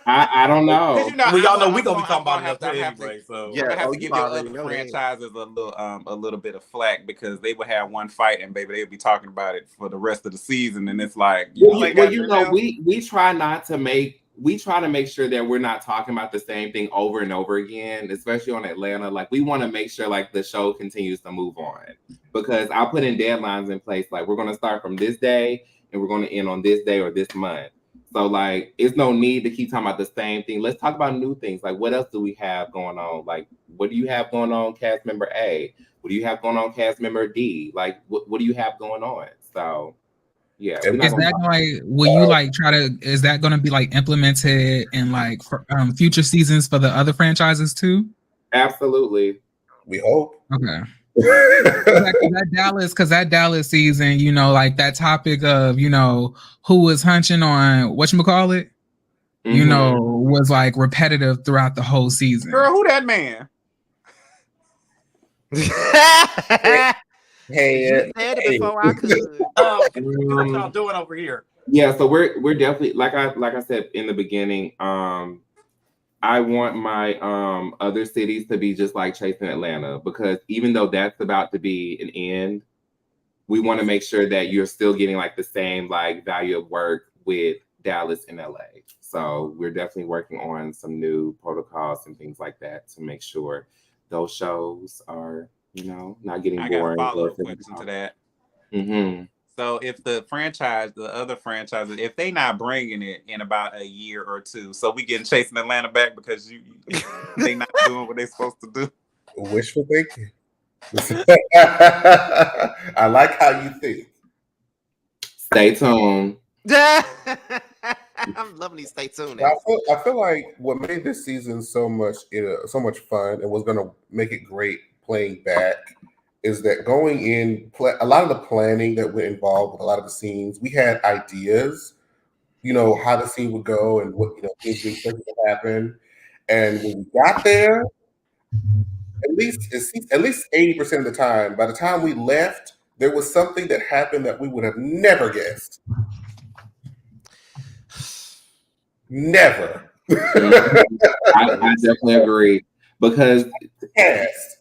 I don't know. You know, y'all know we're going to be talking about that anyway. So yeah, I have to give the other franchises a little bit of flack because they would have one fight and baby, they'd be talking about it for the rest of the season. And it's like, we try to make sure that we're not talking about the same thing over and over again, especially on Atlanta. Like, we want to make sure like the show continues to move on, because I put in deadlines in place. Like, we're going to start from this day and we're going to end on this day or this month. So like, it's no need to keep talking about the same thing. Let's talk about new things. Like, what else do we have going on? Like, what do you have going on, cast member A? What do you have going on, cast member D? Like, what do you have going on? So yeah. Is that like, will you like try to, is that going to be like implemented in like future seasons for the other franchises too? Absolutely. We hope. Okay. Because that Dallas season, you know, like that topic of, you know, who was hunching on whatchamacallit, you know, was like repetitive throughout the whole season. Girl, who that man? Hey, You said it before I could. What y'all doing over here? Yeah, so we're definitely like I said in the beginning. I want my other cities to be just like Chasing Atlanta, because even though that's about to be an end, we want to make sure that you're still getting like the same like value of work with Dallas and LA. So we're definitely working on some new protocols and things like that to make sure those shows are, not getting I got a boring. follow-up question to that. Mm-hmm. So if the other franchises, if they not bringing it in about a year or two, so we getting Chasing Atlanta back because they not doing what they supposed to do. Wishful thinking. I like how you think. Stay tuned. I'm loving these stay tuned. I feel like what made this season so much fun and was going to make it great playing back is that going in, a lot of the planning that went involved with a lot of the scenes, we had ideas, how the scene would go and what things we expected to happen. And when we got there, at least 80% of the time, by the time we left, there was something that happened that we would have never guessed. Never. I definitely agree, because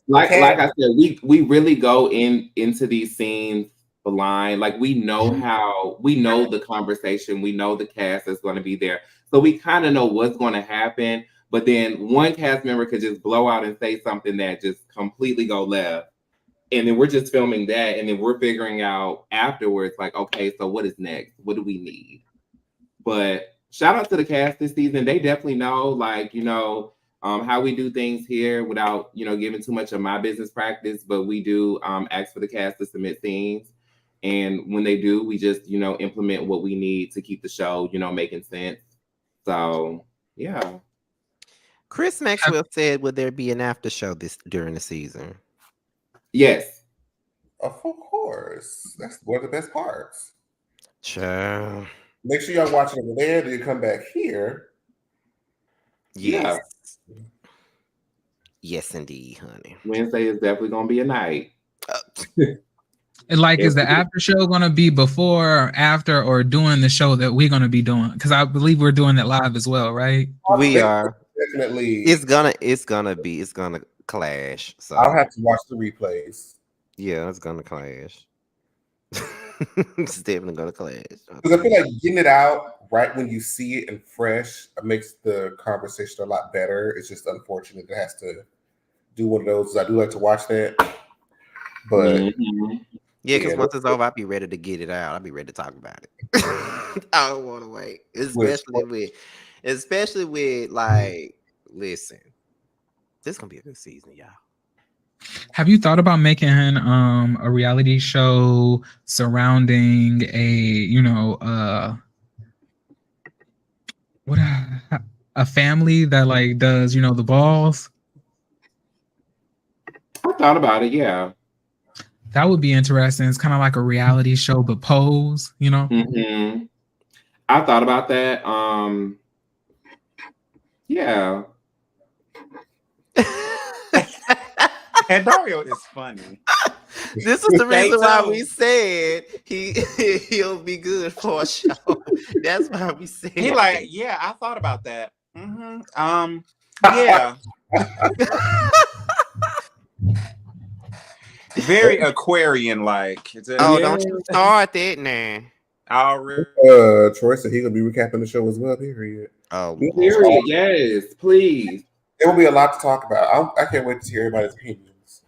like I said, we really go into these scenes blind. Like we know the conversation, we know the cast is going to be there, so we kind of know what's going to happen. But then one cast member could just blow out and say something that just completely go left, and then we're just filming that, and then we're figuring out afterwards, like, okay, so what is next? What do we need? But shout out to the cast this season. They definitely know, like, how we do things here without, giving too much of my business practice. But we do ask for the cast to submit scenes. And when they do, we just, implement what we need to keep the show, making sense. So, yeah. Chris Maxwell said, "Would there be an after show during the season?" Yes. Of course. That's one of the best parts. Sure. Make sure y'all watch it over there. Then you come back here. Yes. Yeah. Yes, indeed, honey. Wednesday is definitely going to be a night. Like, is the after show going to be before or after or during the show that we're going to be doing? Because I believe we're doing it live as well, right? We are. Definitely. It's gonna clash. So I'll have to watch the replays. Yeah, it's gonna clash. It's definitely gonna clash. Because I feel like getting it out right when you see it and fresh makes the conversation a lot better. It's just unfortunate it has to do one of those. I do like to watch that, but yeah, because once it's over, I'll be ready to get it out. I'll be ready to talk about it. I don't want to wait, especially with like, listen, this is gonna be a good season, y'all. Have you thought about making a reality show surrounding a family that like does the balls? I thought about it, yeah. That would be interesting. It's kind of like a reality show, but Pose, Mm-hmm. I thought about that. Yeah. Andarrio is funny. This is the reason why we said he'll be good for a show. That's why we said he like, yeah, I thought about that. Mm-hmm. Yeah. Very Aquarian like. Don't you start that now. Already. Troy said he's gonna be recapping the show as well. Period. Oh, period. Yes, please. There will be a lot to talk about. I can't wait to hear everybody's opinions.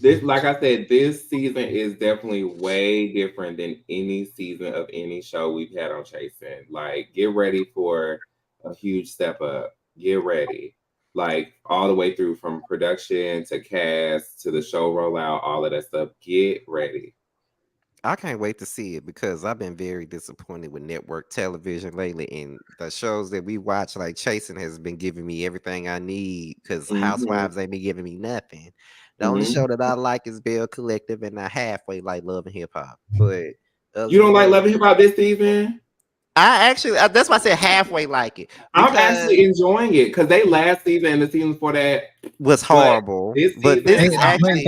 This, like I said, this season is definitely way different than any season of any show we've had on Chasing. Like, get ready for a huge step up. Get ready. Like, all the way through from production to cast to the show rollout, all of that stuff. Get ready. I can't wait to see it because I've been very disappointed with network television lately, and the shows that we watch, like Chasing, has been giving me everything I need because Housewives ain't been giving me nothing. The only show that I like is Bell Collective, and I halfway like Love and Hip Hop. But you don't like Love and Hip Hop this season? I actually, that's why I said halfway like it. I'm actually enjoying it because they last season and the season before that was horrible. But this is actually,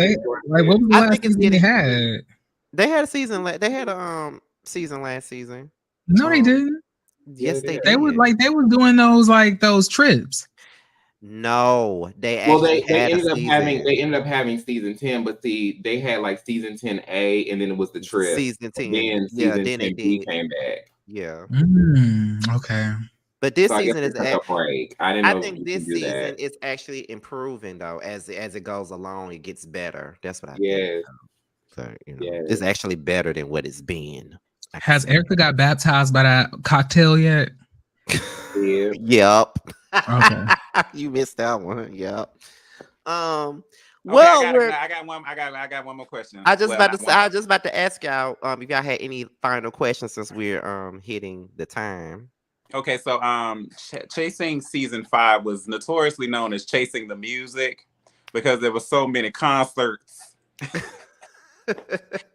like, what was the I last think it's season getting. they had? They had a season. They had a season last season. No, they didn't. Yes, they did. They were doing those trips. No, they actually actually had a season. They ended up having season 10, but see, they had like season 10A, and then it was the trip. Season 10. Then season 10B came back. Yeah. Okay. But this season is a break. I didn't know. I think this season is actually improving though. As it goes along, it gets better. That's what I think. So, it's actually better than what it's been. Has Erica got baptized by that cocktail yet? Yep. Okay. You missed that one. Yep. Well, I got one more question. I just about to ask y'all if y'all had any final questions since we're hitting the time. Okay, so Chasing season 5 was notoriously known as Chasing the Music because there were so many concerts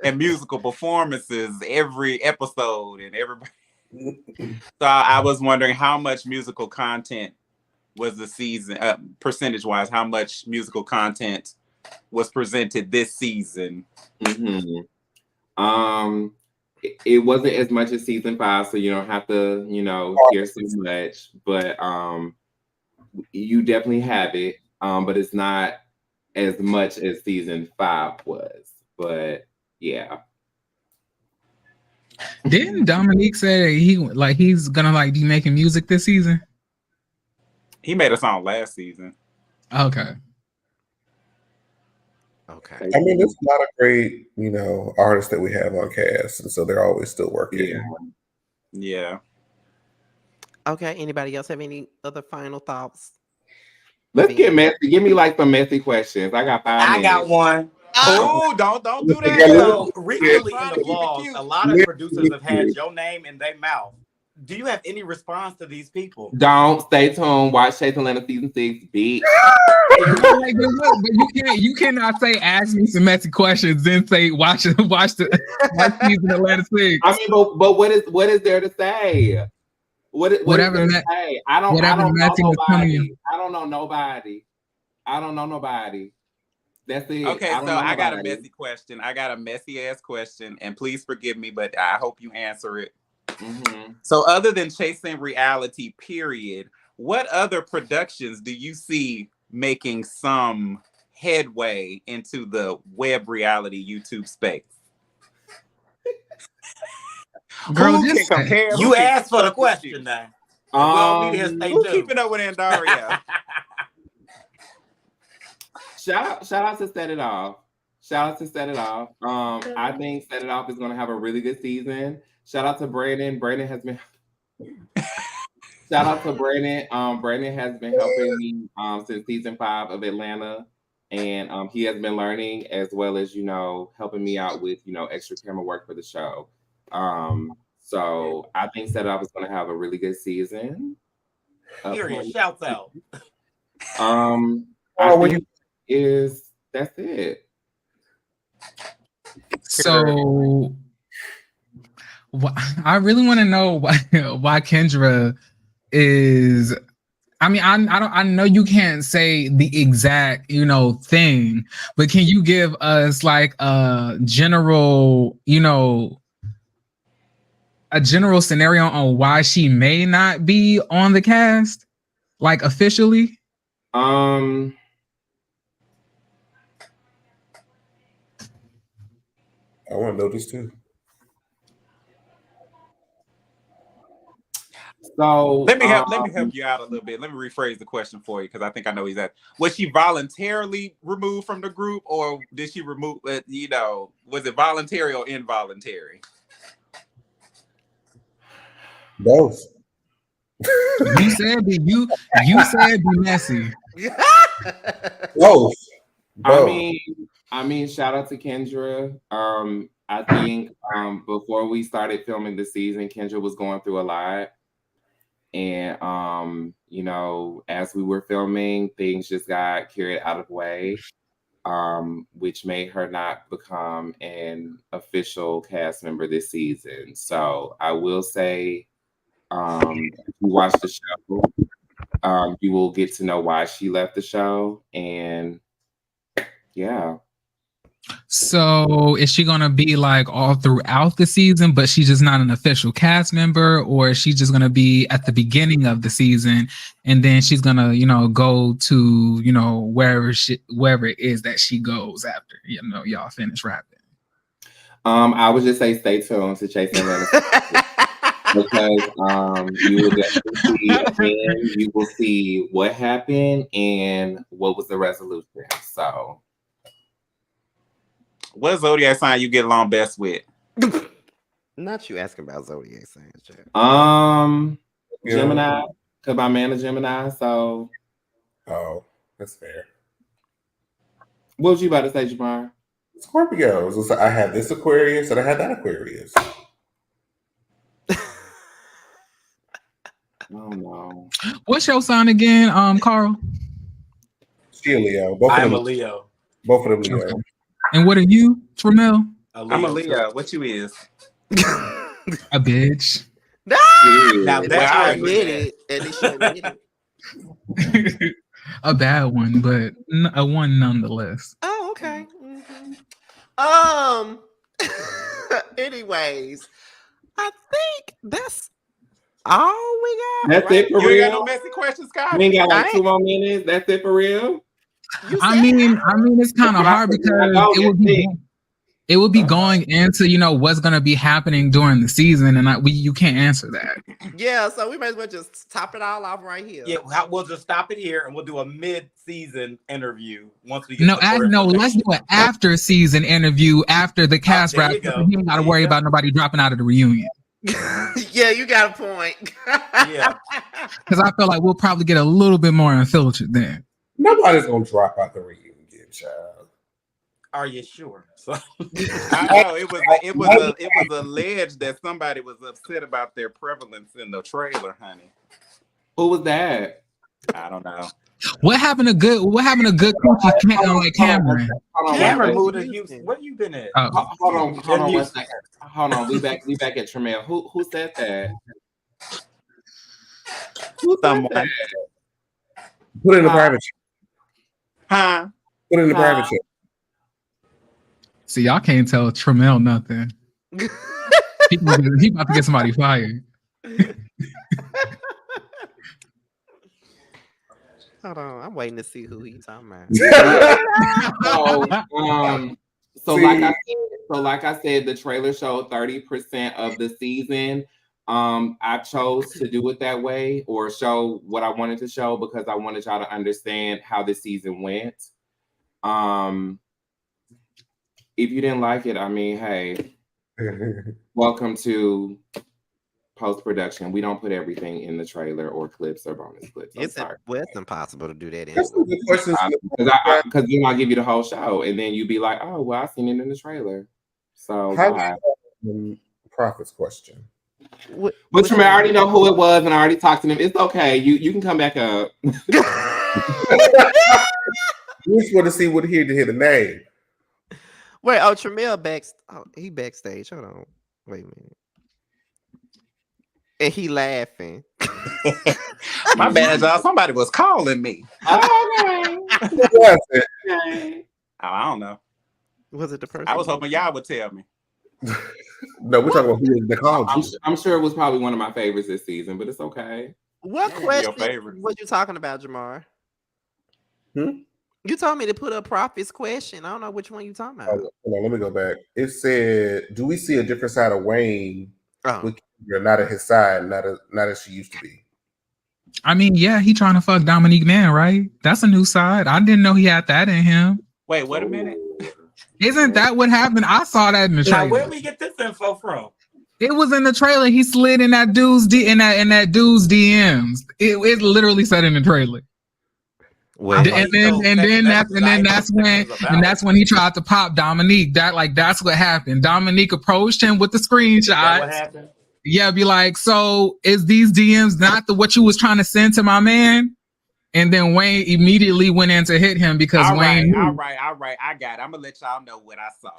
and musical performances every episode and everybody. So I was wondering how much musical content was the season, percentage-wise, how much musical content was presented this season? It wasn't as much as season 5, so you don't have to, hear so much. But you definitely have it. But it's not as much as season 5 was. But yeah. Didn't Dominique say he's gonna be making music this season? He made a song last season. Okay. I mean, there's a lot of great, artists that we have on cast, and so they're always still working. Yeah. Okay. Anybody else have any other final thoughts? Let's get messy. Give me some messy questions. I got 5 minutes. I got one. Oh, don't do that. So recently in the vlogs, a lot of producers have had your name in their mouth. Do you have any response to these people? Don't. Stay tuned. Watch Chase Atlanta season 6, bitch. But you cannot say ask me some messy questions, then say watch season Atlanta 6. I mean, but what is there to say? Whatever there to say? I don't know nobody. I don't know nobody. That's it. Okay, I got a messy question. I got a messy ass question, and please forgive me, but I hope you answer it. So other than Chasing Reality, period, what other productions do you see making some headway into the web reality YouTube space? Girl, you asked for the question now. Who's keeping up with Andarrio? Shout out to Set It Off. I think Set It Off is going to have a really good season. Shout out to Brandon. Brandon has been. Shout out to Brandon. Brandon has been helping me since season 5 of Atlanta, and he has been learning as well as helping me out with extra camera work for the show. So I think Set It Off is going to have a really good season. Period. Shouts out. That's it. So I really want to know why Kendra is. I mean, I know you can't say the exact thing, but can you give us a general scenario on why she may not be on the cast, officially? I want to know this too. So let me help you out a little bit. Let me rephrase the question for you because I think I know he's at. Was she voluntarily removed from the group, or did she remove? Was it voluntary or involuntary? Both. You said be messy. Both. I mean, shout out to Kendra. I think before we started filming the season, Kendra was going through a lot. And as we were filming, things just got carried out of the way, which made her not become an official cast member this season. So I will say If you watch the show, you will get to know why she left the show, and yeah. So is she gonna be like all throughout the season, but she's just not an official cast member, or is she just gonna be at the beginning of the season and then she's gonna, go to, wherever it is that she goes after, y'all finish rapping? I would just say stay tuned to Chase Atlanta because you will definitely see again, you will see what happened and what was the resolution. So what zodiac sign you get along best with? Not you asking about zodiac signs, Chad. Gemini, because my man is Gemini. So, that's fair. What was you about to say, Jamar? Scorpios. So I have this Aquarius and I have that Aquarius. Oh no. What's your sign again, Carl? She a Leo. I'm a Leo. Both of them Leo. Okay. And what are you, Tramel? I'm a Leo. What you is? A bitch. Now that's I admit it. At least you admit it. A bad one, but a one nonetheless. Oh, okay. Mm-hmm. Anyways, I think that's all we got. That's it for You real. ain't got no messy questions, Scott? We ain't got like 2 more minutes. That's it for real. I mean, it's kind of hard because it would be going into what's gonna be happening during the season, and you can't answer that. Yeah, so we might as well just top it all off right here. Yeah, we'll just stop it here, and we'll do a mid-season interview once we get. Let's do an after-season interview after the cast wrap. You ain't got to worry about nobody dropping out of the reunion. Yeah, you got a point. Yeah, because I feel like we'll probably get a little bit more unfiltered then. Nobody's gonna drop out the reunion, child. Are you sure? So I know it was alleged that somebody was upset about their prevalence in the trailer, honey. Who was that? I don't know. What happened to good coochie like Cameron? Cameron moved to Houston. What you been at? Hold on 1 second. Hold on. We back at Tramel. Who said that? Someone. Put it in the private chat. Huh? Put it in the private chat. See, y'all can't tell Tramel nothing. He about to get somebody fired. Hold on, I'm waiting to see who he's talking about. Like I said, the trailer showed 30% of the season. I chose to do it that way or show what I wanted to show because I wanted y'all to understand how the season went. If you didn't like it, I mean, hey, welcome to post-production. We don't put everything in the trailer or clips or bonus clips. It's impossible to do that. That's some good questions. Because then I'll give you the whole show, and then you'd be like, "Oh, well, I've seen it in the trailer." So, Prophet's question. But I already know who it was, and I already talked to them. It's okay. You can come back up. We just want to see what he to hear the name. Wait, Tramel he backstage. Hold on. Wait a minute. And he laughing. My bad, y'all. Somebody was calling me. Oh, I don't know. Was it the person? I was hoping y'all would tell me. No, we're talking about who they called. I'm sure it was probably one of my favorites this season, but it's okay. What question was you talking about, Jamar? You told me to put a Prophet's question. I don't know which one you talking about. Hold on, let me go back. It said, "Do we see a different side of Wayne? You're not at his side, not as she used to be." I mean, yeah, he trying to fuck Dominique Man, right? That's a new side. I didn't know he had that in him. Wait, wait a minute. Isn't that what happened? I saw that in the trailer. Now, where we get this info from? It was in the trailer. He slid in that dude's DMs. It literally said in the trailer. Well, that's when he tried to pop Dominique. That's what happened. Dominique approached him with the screenshot. What happened? Yeah, be like, so is these DMs not what you was trying to send to my man? And then Wayne immediately went in to hit him because Wayne. All right. I got it. I'm gonna let y'all know what I saw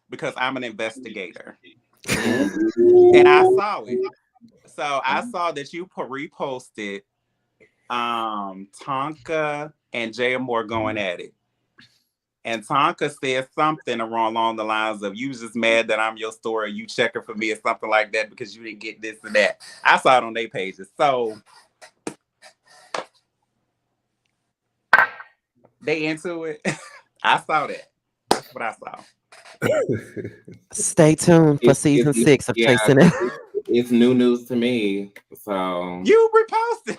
because I'm an investigator, and I saw it. So I saw that you reposted Tonka and Jay Moore going at it. And Tonka said something along the lines of, you was just mad that I'm your story, you checking for me or something like that because you didn't get this and that. I saw it on their pages. So they into it. I saw that. That's what I saw. Stay tuned for season 6 of Chasing It. It's new news to me. So you reposted.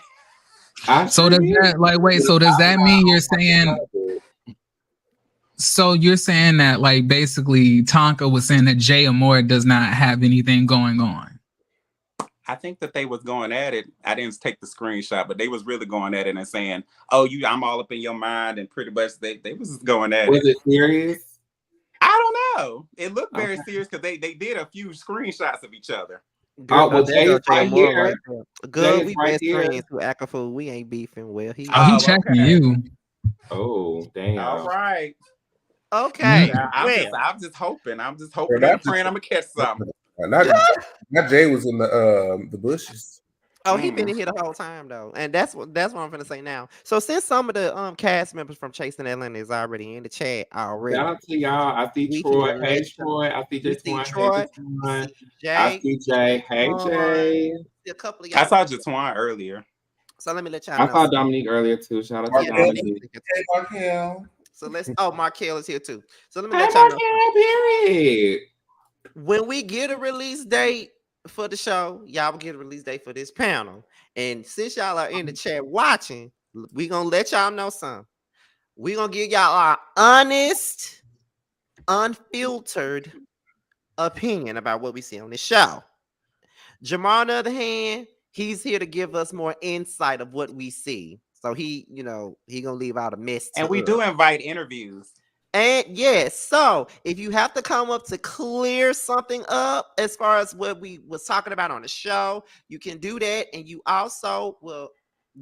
So does that wait? So does that mean you're saying? So you're saying that basically Tonka was saying that Jay Amore does not have anything going on? I think that they was going at it. I didn't take the screenshot, but they was really going at it and saying, "Oh, I'm all up in your mind," and pretty much they was just going at it. Was it serious? I don't know. It looked very serious because they did a few screenshots of each other. Good, well, Jay is right here. Good, we best friends who act a fool. We ain't beefing. Well, he checking you. Oh, damn. All right. Okay. I'm just hoping. I'm just hoping and praying I'm gonna catch something. Not Jay was in the bushes. Oh, he been in here the whole time though, and that's what I'm gonna say now. So since some of the cast members from Chasing Atlanta is already in the chat already, shout out to y'all. I see Troy. Hey Troy. I see Troy. I see Jay. Hey Jay. A couple of y'all. I saw Jatwan earlier. So let me let y'all know. I saw Dominique earlier too. Shout out to Dominique. Hey Markel. So Markel is here too. So let me let y'all know. Period. When we get a release date for the show, y'all will get a release date for this panel. And since y'all are in the chat watching, we gonna let y'all know something. We gonna give y'all our honest, unfiltered opinion about what we see on this show. Jamar, on the other hand, he's here to give us more insight of what we see. So he gonna leave out a mess. And we do invite interviews. And yes, so if you have to come up to clear something up as far as what we was talking about on the show, you can do that. And you also will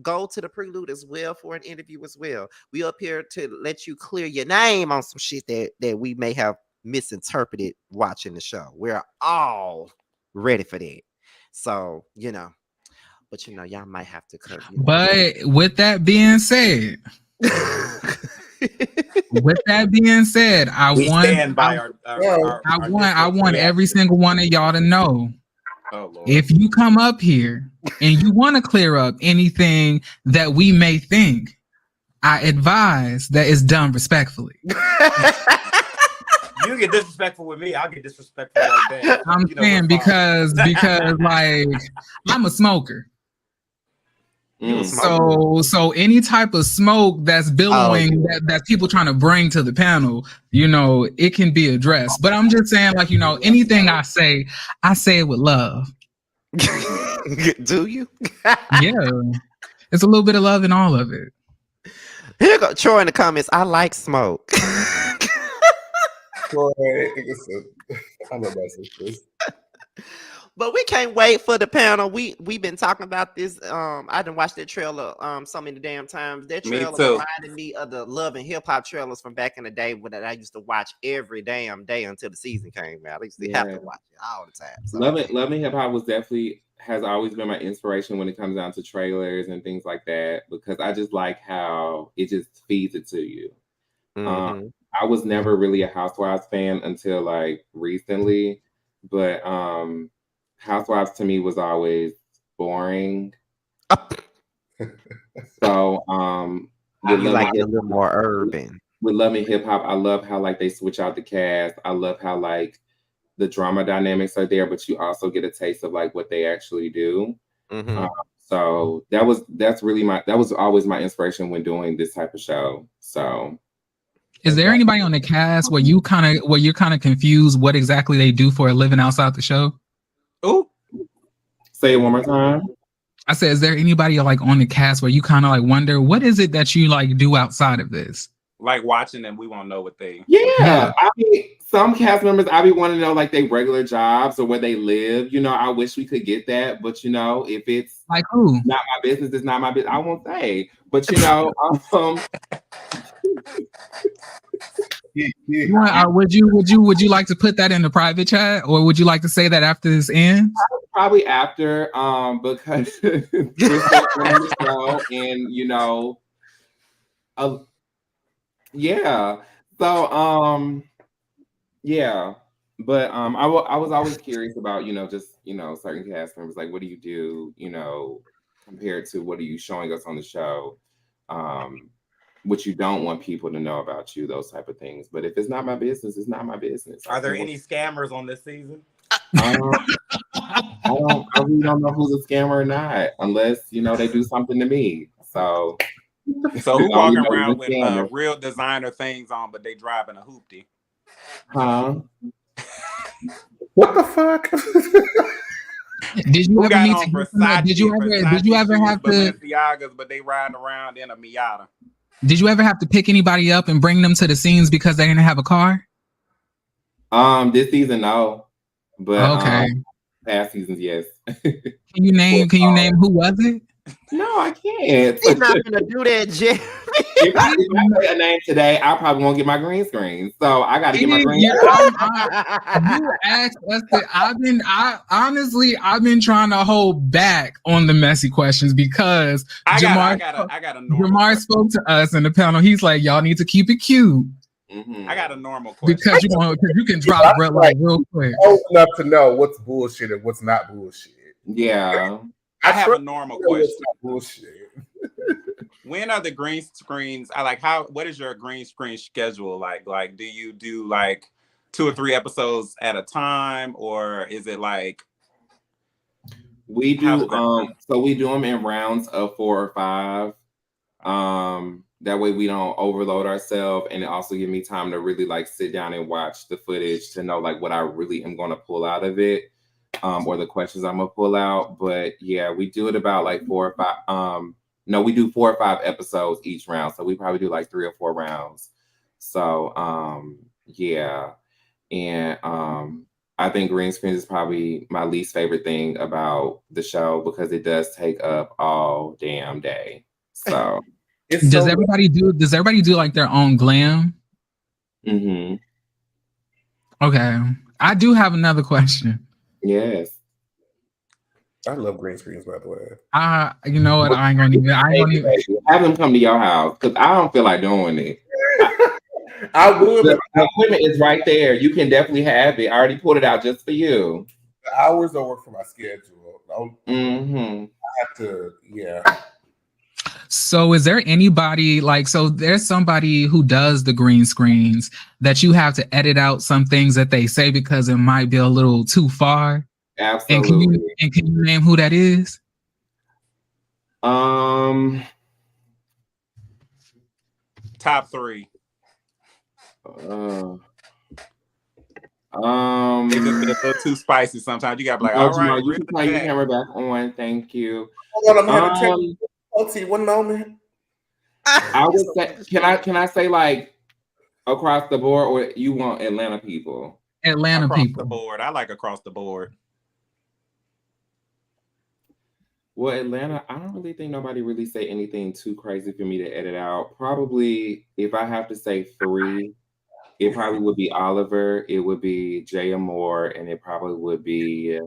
go to the prelude as well for an interview as well. We up here to let you clear your name on some shit that we may have misinterpreted watching the show. We're all ready for that. So, but y'all might have to cut. But with that being said, I want every single one of y'all to know. Oh, Lord. If you come up here and you want to clear up anything that we may think, I advise that it's done respectfully. You get disrespectful with me, I'll get disrespectful like that. I'm saying because I'm a smoker. So any type of smoke that's billowing that people trying to bring to the panel, it can be addressed. But I'm just saying, anything I say it with love. Do you? Yeah, it's a little bit of love in all of it. Here go Troy in the comments. I like smoke. Troy, I love that. But we can't wait for the panel. We've been talking about this. I didn't watch that trailer so many damn times. That trailer reminded me of the Love and Hip Hop trailers from back in the day when I used to watch every damn day until the season came out. I used to have to watch it all the time. So. Love and Hip Hop has always been my inspiration when it comes down to trailers and things like that, because I just like how it just feeds it to you. Mm-hmm. I was never really a Housewives fan until recently, but Housewives to me was always boring. So you like it a little more urban. With Love and Hip Hop, I love how they switch out the cast. I love how the drama dynamics are there, but you also get a taste of what they actually do. Mm-hmm. So that was always my inspiration when doing this type of show. So. Is there anybody on the cast where you're kind of confused what exactly they do for a living outside the show? Oh, say it one more time. I said, is there anybody on the cast where you kind of wonder what is it that you do outside of this? Watching them, we won't know what they. Yeah, I mean, some cast members, I be wanting to know their regular jobs or where they live. I wish we could get that, but if it's who? Not my business, it's not my business. I won't say, but Would you like to put that in the private chat, or would you like to say that after this ends? Probably after, because we're still on the show, and yeah. So yeah. But I was always curious about just certain cast members, like what do you do compared to what are you showing us on the show, what you don't want people to know about you, those type of things. But if it's not my business, it's not my business. Are there any scammers on this season? I really don't know who's a scammer or not, unless they do something to me. So who walking around with real designer things on, but they driving a hoopty? Huh? What the fuck? Did you ever need to? Versace, did you ever have to? Balenciagas, but they riding around in a Miata. Did you ever have to pick anybody up and bring them to the scenes because they didn't have a car? This season, no. But okay. Past seasons, yes. Can you name who was it? No, I can't. He's not gonna do that, Jerry. If I say a name today, I probably won't get my green screen. So I got to get my green screen. You asked us I've been trying to hold back on the messy questions because Jamar spoke to us in the panel. He's like, y'all need to keep it cute. I got a normal question. Because you can drop red light real quick. Old enough to know what's bullshit and what's not bullshit. Yeah. I have a normal question. Bullshit. When are the green screens? What is your green screen schedule like? Like, do you do like 2 or 3 episodes at a time, or is it like we do? So we do them in rounds of 4 or 5. That way we don't overload ourselves, and it also give me time to really like sit down and watch the footage to know like what I really am going to pull out of it, or the questions I'm gonna pull out. But yeah, we do it about like 4 or 5. No, we do 4 or 5 episodes each round, so we probably do like 3 or 4 rounds. So yeah, and I think green screens is probably my least favorite thing about the show because it does take up all damn day. So. Does everybody do like their own glam? Mm-hmm. Okay. I do have another question. Yes. I love green screens, by the way. You know what? I ain't gonna even have them come to your house because I don't feel like doing it. I would. The equipment is right there. You can definitely have it. I already pulled it out just for you. The hours don't work for my schedule. Mm-hmm. I have to, yeah. So is there anybody there's somebody who does the green screens that you have to edit out some things that they say because it might be a little too far? Absolutely. And can you name who that is? Top 3. It just be a little too spicy sometimes. You gotta be like, all right, you can turn your camera back on. Thank you. Hold on, I'm having one moment. I would say, can I say like across the board, or you want Atlanta people? Atlanta across people. The board. I like across the board. Well, Atlanta, I don't really think nobody really say anything too crazy for me to edit out. Probably, if I have to say 3, it probably would be Oliver, it would be Jay Moore, and it probably would be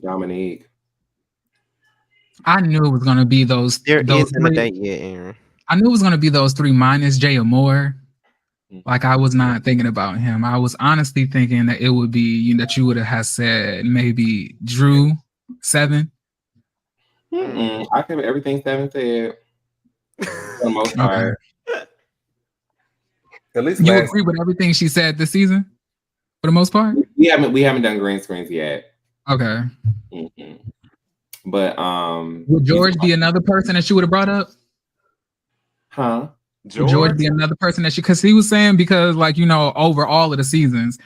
Dominique. I knew it was gonna be those. There those isn't 3. a date yet, Aaron. I knew it was gonna be those 3 minus Jay Moore. Like I was not thinking about him. I was honestly thinking that it would be that you would have said maybe Drew 7. I kept everything 7 said. For the most part. At least you agree with everything she said this season, for the most part. We haven't done green screens yet. Okay. Mm-hmm. But would George be another person that you would have brought up? Huh? George be another person that because he was saying over all of the seasons,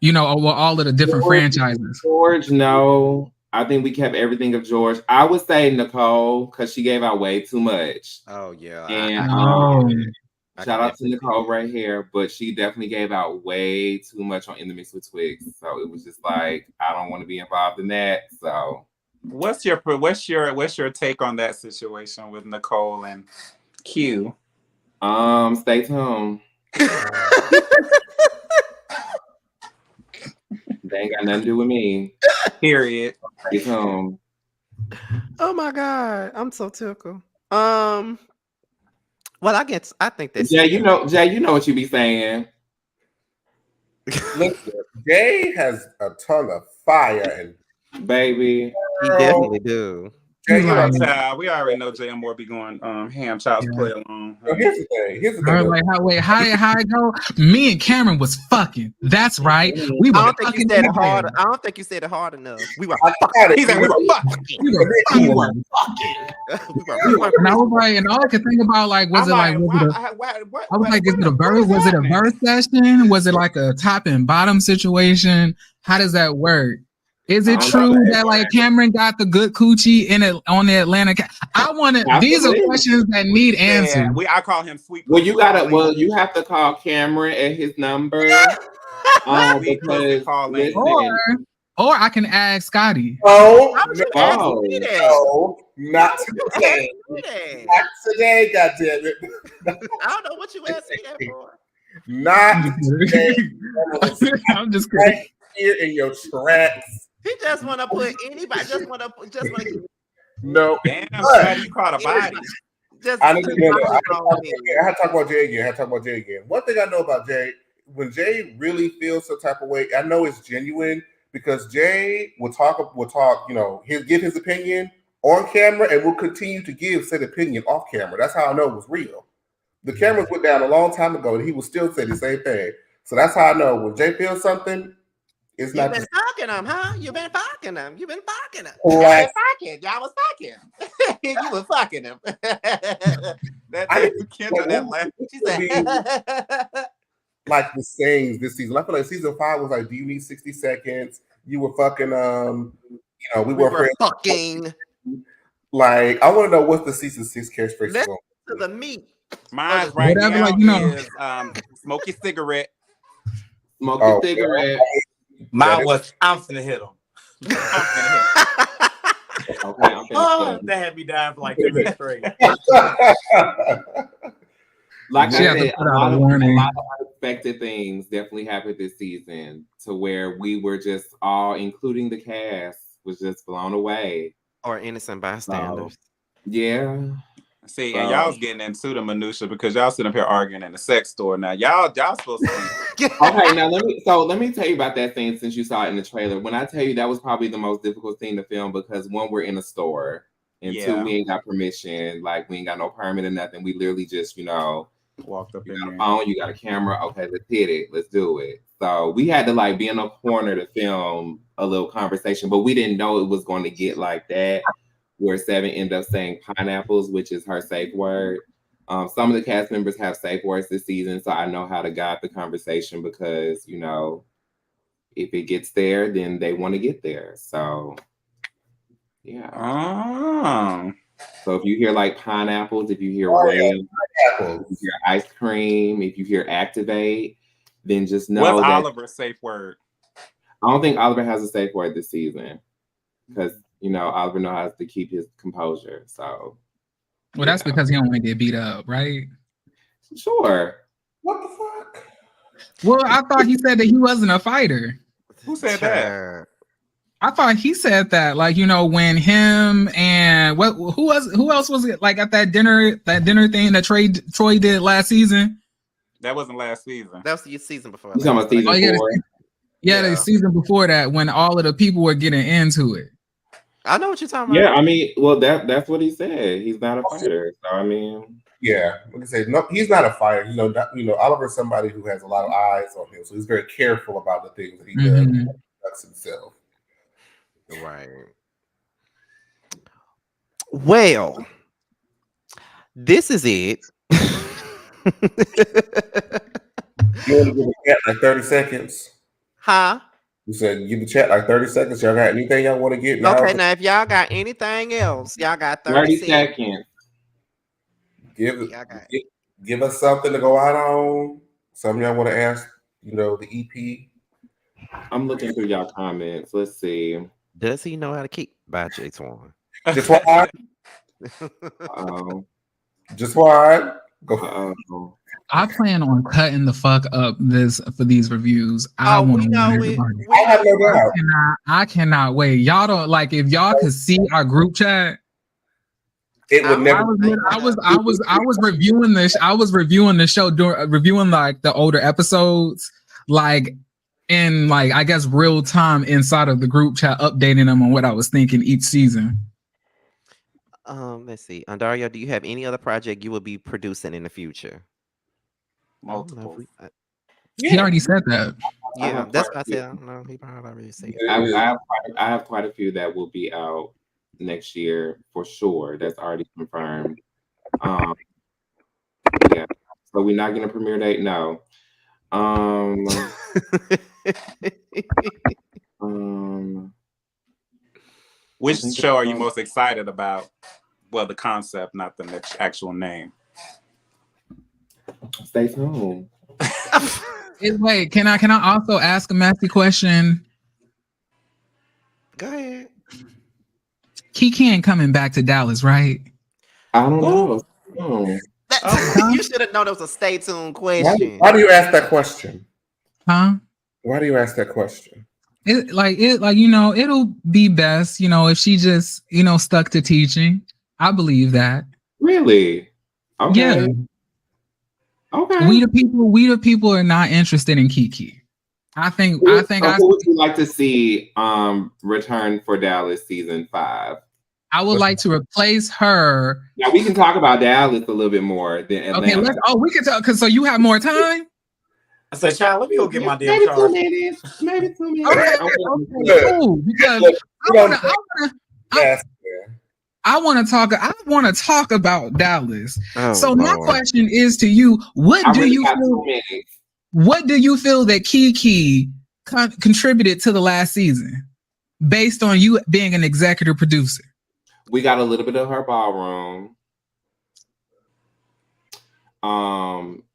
over all of the different franchises. George, no. I think we kept everything of George. I would say Nicole because she gave out way too much. Oh yeah. And shout out to Nicole right here, but she definitely gave out way too much on In the Mix with Twigs. So it was just like I don't want to be involved in that. So what's your take on that situation with Nicole and Q. Stay tuned. They ain't got nothing to do with me. Period. Stay tuned. Oh my God, I'm so tickled. Well, I think that's Jay, you know what you be saying. Listen, Jay has a ton of fire, and baby, he definitely do. Jay, you know, Child, we already know Jay and Moore be going ham child's play along. here's the thing. Here's the I thing. was like, how it go? Me and Cameron was fucking. That's right. We were I don't think you fucking said in it the hard. bed. I don't think you said it hard enough. We were I got it. He said we were fucking. We were fucking. we were And I was like, and all I could think about, like, was it like, I was like, is it a verse? Was it a verse session? Was it like a top and bottom situation? How does that work? Is it true that like Cameron got the good coochie in it on the Atlanta? I want to. These are questions that need answers. Yeah, I call him Sweet. Well, you have to call Cameron at his number. Because or I can ask Scotty. No, not today. Not today, goddammit. I don't know what you asked me that for. Not today. I'm just right here in your tracks. He just want to put anybody. Just want to. No. Damn, Scotty, you caught a body. I had to talk about Jay again. One thing I know about Jay, when Jay really feels some type of way, I know it's genuine because Jay will talk, you know, he'll give his opinion on camera and will continue to give said opinion off camera. That's how I know it was real. The cameras went down a long time ago and he will still say the same thing. So that's how I know when Jay feels something, it's not. You've been fucking them, huh? You've been fucking them. Y'all was fucking. You were fucking them. She said, like the sayings this season. I feel like season 5 was like, do you need 60 seconds? You were fucking, you know, we were fucking. Like, I want to know what's the season 6 catchphrase. Let's to the meat. Mine right now like, you know, is smoke your cigarette. Smoke your cigarette. Mine was, I'm finna hit him. Okay, that had me dying for like 2 minutes straight. Like I said, a lot of unexpected things definitely happened this season to where we were just all, including the cast, was just blown away. Or innocent bystanders. Yeah. See, and y'all was getting into the minutia because y'all sitting up here arguing in the sex store. Now y'all supposed to be okay. Now let me tell you about that scene since you saw it in the trailer. When I tell you that was probably the most difficult thing to film because one, we're in a store, and two, we ain't got permission, like we ain't got no permit or nothing. We literally just, you know, walked up. You got a phone, you got a camera. Okay, let's hit it. Let's do it. So we had to like be in a corner to film a little conversation, but we didn't know it was going to get like that. Where Seven ended up saying pineapples, which is her safe word. Some of the cast members have safe words this season, so I know how to guide the conversation because, you know, if it gets there, then they want to get there. So, yeah. So if you hear like pineapples, if you hear whale, if you hear ice cream, if you hear activate, then just know what's that Oliver's safe word? I don't think Oliver has a safe word this season because, you know, Oliver knows how to keep his composure. So, well, that's because he don't want to get beat up, right? Sure. What the fuck? Well, I thought he said that he wasn't a fighter. Who said that? I thought he said that, like, you know, when him and who else was it like at that dinner thing that Troy did last season? That wasn't last season. That was the season before. You talking about season 4? The season before that when all of the people were getting into it. I know what you're talking about. Yeah, I mean, well, that's what he said. He's not a fighter. So I mean, yeah, like I said, no, he's not a fighter. You know, Oliver's somebody who has a lot of eyes on him, so he's very careful about the things that he does himself. Right. Well, this is it. You want to give the chat like 30 seconds? Huh? You said give the chat like 30 seconds. Y'all got anything y'all want to get? Okay, now if y'all got anything else, y'all got 30 seconds. Give us something to go out on. Something y'all want to ask, you know, the EP. I'm looking through y'all comments. Let's see. Does he know how to keep by J Swan? Just why? Go. I plan on cutting the fuck up for these reviews. I Oh, want we to know warn it. everybody. I have no doubt. I cannot wait. Y'all don't like if y'all could see our group chat. It would never. I was reviewing this. I was reviewing the show, reviewing like the older episodes, like in like I guess real time inside of the group chat, updating them on what I was thinking each season. Let's see. Andarrio, do you have any other project you will be producing in the future? Multiple. He already said that. Yeah, that's what I said. I don't know. He probably already said. I have quite a few that will be out next year for sure. That's already confirmed. Yeah. So we're not gonna premiere date? No. Which show are you most excited about? Well, the concept, not the actual name. Stay tuned. Wait, can I also ask a messy question? Go ahead. Kiki ain't coming back to Dallas, right? I don't know. You should have known it was a stay tuned question. Why do you ask that question? Huh? Why do you ask that question? It'll be best, if she just, stuck to teaching. I believe that. Really? Okay. Yeah. Okay. We the people are not interested in Kiki. Who would you like to see return for Dallas season 5? I would like to replace her. Now we can talk about Dallas a little bit more than Atlanta. Okay, we can talk because so you have more time. I said, child, let me go get my damn charge. Maybe 2 minutes. Okay, cool. Because I want to talk about Dallas. So my question is to you: What do you feel that Kiki contributed to the last season, based on you being an executive producer? We got a little bit of her ballroom.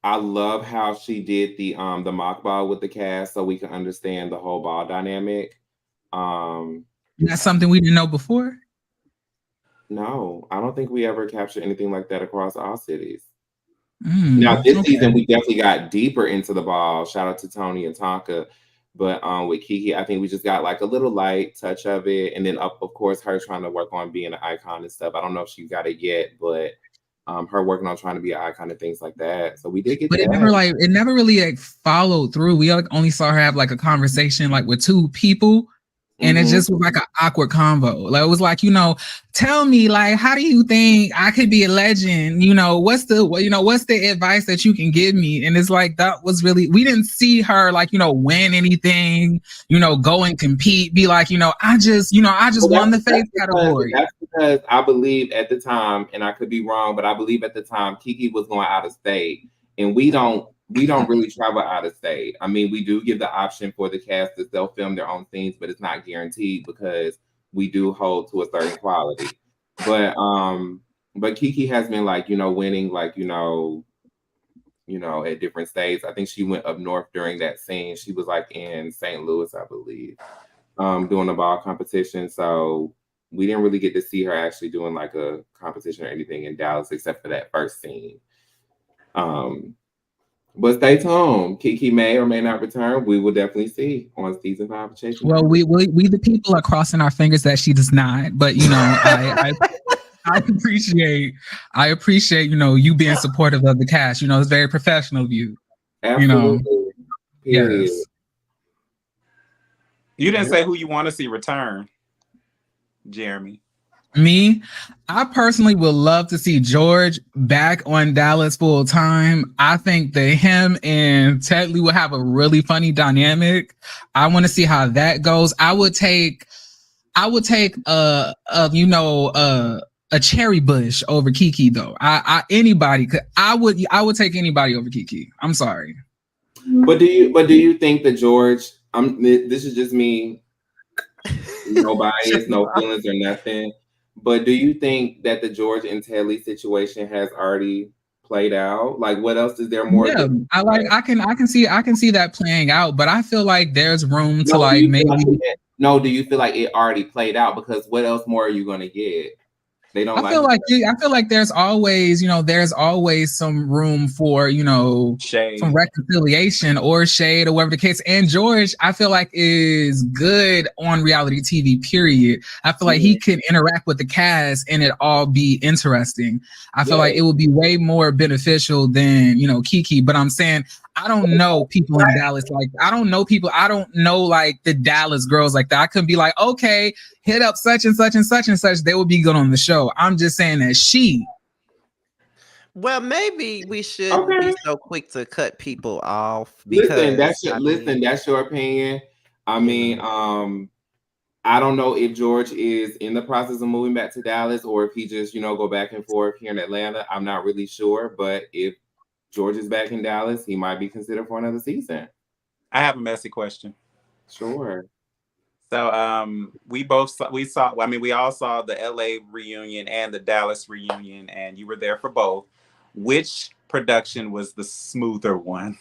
I love how she did the mock ball with the cast, so we can understand the whole ball dynamic. That's something we didn't know before. No, I don't think we ever captured anything like that across all cities. Now this season we definitely got deeper into the ball. Shout out to Tony and Tonka. But with Kiki, I think we just got like a little light touch of it. And then of course her trying to work on being an icon and stuff. I don't know if she got it yet, but her working on trying to be an icon and things like that. So we did get that. It never really followed through. We only saw her have like a conversation like with 2 people. And it just was like an awkward convo. Like it was like, tell me, like, how do you think I could be a legend? What's the advice that you can give me? And it's like that was really, we didn't see her like, win anything, go and compete, be like, I just won the face category. That's because I believe at the time, and I could be wrong, but I believe at the time Kiki was going out of state, and we don't really travel out of state. I mean, we do give the option for the cast that they'll film their own scenes, but it's not guaranteed because we do hold to a certain quality. But Kiki has been like, winning, like, at different states. I think she went up north during that scene. She was like in St. Louis, I believe, doing a ball competition. So we didn't really get to see her actually doing like a competition or anything in Dallas except for that first scene. But stay tuned. Kiki may or may not return. We will definitely see on season 5 of Chasing. Well, we the people are crossing our fingers that she does not. But I appreciate you being supportive of the cast. It's very professional of you. Absolutely. Yes. You didn't say who you want to see return, Jeremy. Me, I personally would love to see George back on Dallas full time. I think that him and Ted Lee will have a really funny dynamic. I want to see how that goes. I would take a cherry bush over Kiki though. I would take anybody over Kiki. I'm sorry. But do you think that George? This is just me. No bias, no feelings or nothing. But do you think that the George and Telly situation has already played out? Like, what else is there more? Yeah, I can see that playing out, but I feel like there's room to like maybe. No, do you feel like it already played out? Because what else more are you going to get? They don't I feel like there's always, there's always some room for, shade, some reconciliation or shade or whatever the case. And George, I feel like is good on reality TV, period. I feel like he can interact with the cast and it all be interesting. I feel like it would be way more beneficial than, Kiki. But I'm saying, I don't know people in Dallas. Like, I don't know people. I don't know like the Dallas girls like that. I couldn't be like, okay, hit up such and such and such and such. They would be good on the show. I'm just saying that she. Well, maybe we shouldn't be so quick to cut people off. Listen, Because, that's your opinion. I mean, I don't know if George is in the process of moving back to Dallas or if he just, go back and forth here in Atlanta. I'm not really sure, but if George is back in Dallas, he might be considered for another season. I have a messy question. Sure. So we all saw the LA reunion and the Dallas reunion, and you were there for both. Which production was the smoother one?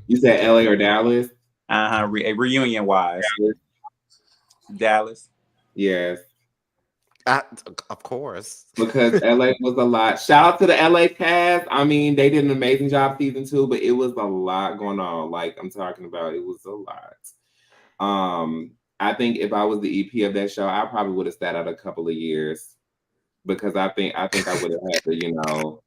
You said LA or Dallas? Reunion wise. Dallas. Yes. Of course. Because LA was a lot. Shout out to the LA cast. I mean, they did an amazing job season 2, but it was a lot going on. Like I'm talking about, it was a lot. I think if I was the EP of that show, I probably would have sat out a couple of years because I think I would have had to,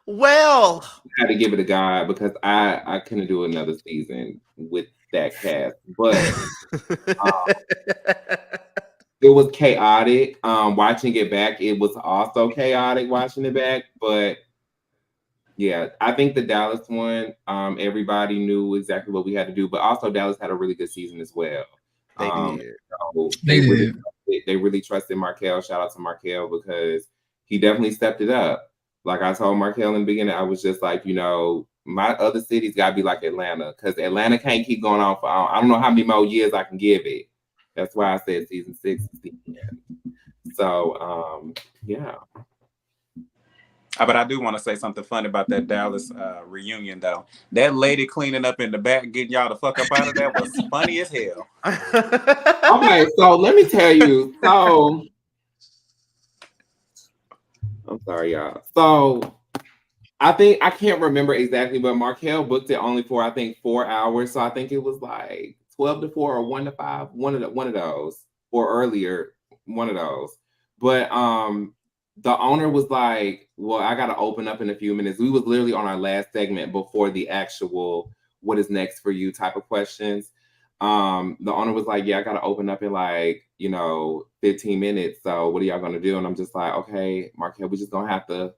Well, I had to give it a God because I couldn't do another season with that cast. But it was chaotic. Watching it back, it was also chaotic watching it back. But yeah, I think the Dallas one, everybody knew exactly what we had to do. But also Dallas had a really good season as well. They did. So they really trusted Markel. Shout out to Markel because he definitely stepped it up. Like I told Markel in the beginning, I was just like, my other cities got to be like Atlanta because Atlanta can't keep going on for, I don't know how many more years I can give it. That's why I said season 6 is the end. So, yeah. But I do want to say something funny about that Dallas reunion, though. That lady cleaning up in the back, getting y'all the fuck up out of there was funny as hell. Okay, so let me tell you. So, I'm sorry, y'all. So, I can't remember exactly, but Markel booked it only for, 4 hours. So, I think it was like 12 to 4 or 1 to 5, one of those, or earlier, one of those. But, the owner was like, well, I got to open up in a few minutes. We was literally on our last segment before the actual what is next for you type of questions. The owner was like, yeah, I got to open up in 15 minutes. So what are y'all going to do? And I'm just like, okay, Markel, we're just going to have to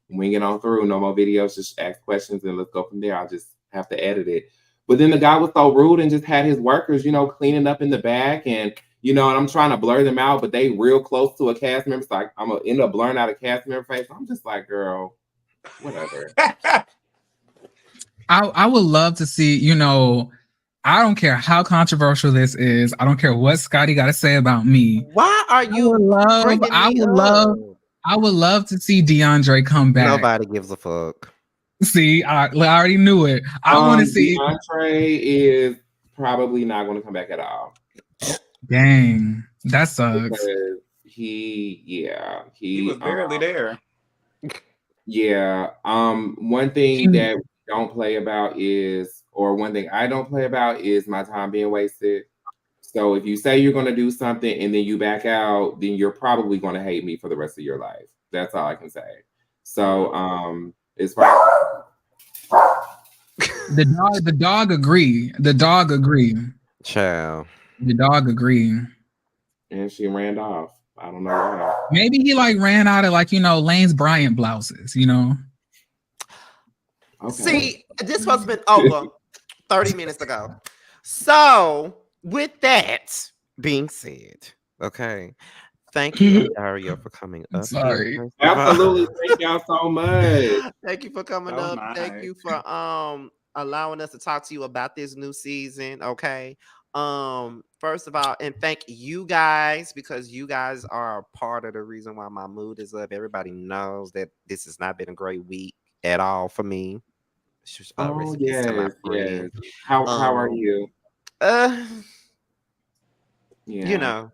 wing it on through. No more videos, just ask questions and let's go from there. I'll just have to edit it. But then the guy was so rude and just had his workers, cleaning up in the back and and I'm trying to blur them out, but they real close to a cast member. So I'm going to end up blurring out a cast member face. I'm just like, girl, whatever. I would love to see, I don't care how controversial this is. I don't care what Scotty got to say about me. Why are you I would love to see DeAndre come back. Nobody gives a fuck. See, I already knew it. I want to see. DeAndre is probably not going to come back at all. Dang, that sucks. Because he was barely there. Yeah. One thing that we don't play about one thing I don't play about is my time being wasted. So if you say you're going to do something and then you back out, then you're probably going to hate me for the rest of your life. That's all I can say. So as far the dog agree. The dog agree. Child. The dog agree. And she ran off. I don't know why. Maybe he ran out of Lane's Bryant blouses, Okay. See, this was been over 30 minutes ago. So with that being said, okay. Thank you, Andarrio, for coming up. Sorry. Absolutely. Thank y'all so much. Thank you for coming up. Nice. Thank you for allowing us to talk to you about this new season. Okay. First of all, and thank you guys because you guys are a part of the reason why my mood is up. Everybody knows that this has not been a great week at all for me. Yes. How are you? Yeah. You know,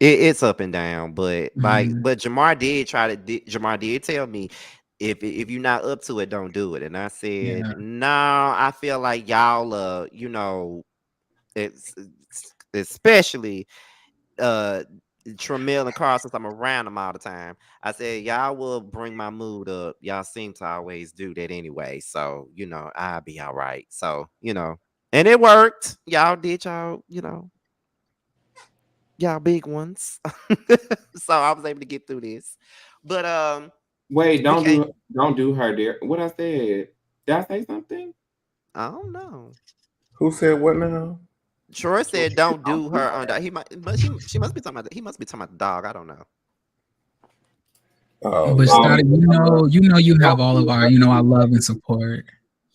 it's up and down, but Mhm. but Jamar did Jamar did tell me if you're not up to it, don't do it. And I said, Yeah. no, I feel like y'all especially Tramiel and Carl, since I'm around them all the time. I said, y'all will bring my mood up. Y'all seem to always do that anyway. So, I'll be all right. So, and it worked. Y'all did y'all big ones. So I was able to get through this. But Wait, we can't. don't do her, dear. What I said? Did I say something? I don't know. Who said what now? Troy said don't do her on dog. He might but she must be talking about he must be talking about the dog. I don't know. Oh, But Lord. Scotty, you have all of our, our love and support.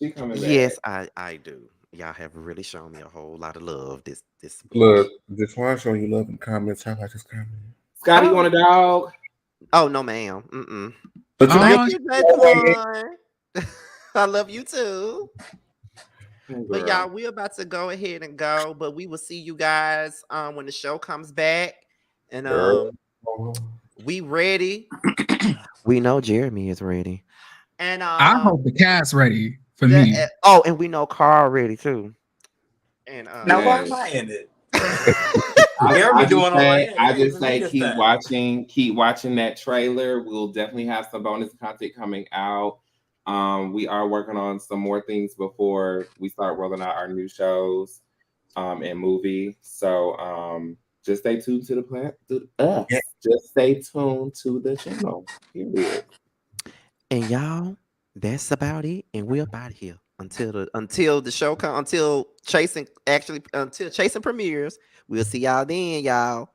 She coming Yes, back. I do. Y'all have really shown me a whole lot of love this week. Look, just want to show you love in the comments. How about this comment? Scotty, you Oh, want a dog? oh no, ma'am. Mm-mm. But you Thank Oh, you, Daquan. I love you too. Oh, But girl. y'all, we're about to go ahead and go. But we will see you guys when the show comes back. And girl. we ready. We know Jeremy is ready. And I hope the cast ready for me. and we know Carl ready too. And Now why Yes. am I in it? I doing all say, that. I Yeah, just for me say, this keep watching that trailer. We'll definitely have some bonus content coming out. We are working on some more things before we start rolling out our new shows, and movie. So, just stay tuned to the plan. Just stay tuned to the channel. Period. And y'all, that's about it. And we're up out of here until the show comes until Chasing premieres. We'll see y'all then, y'all.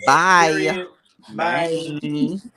Bye. Period. Bye. Bye.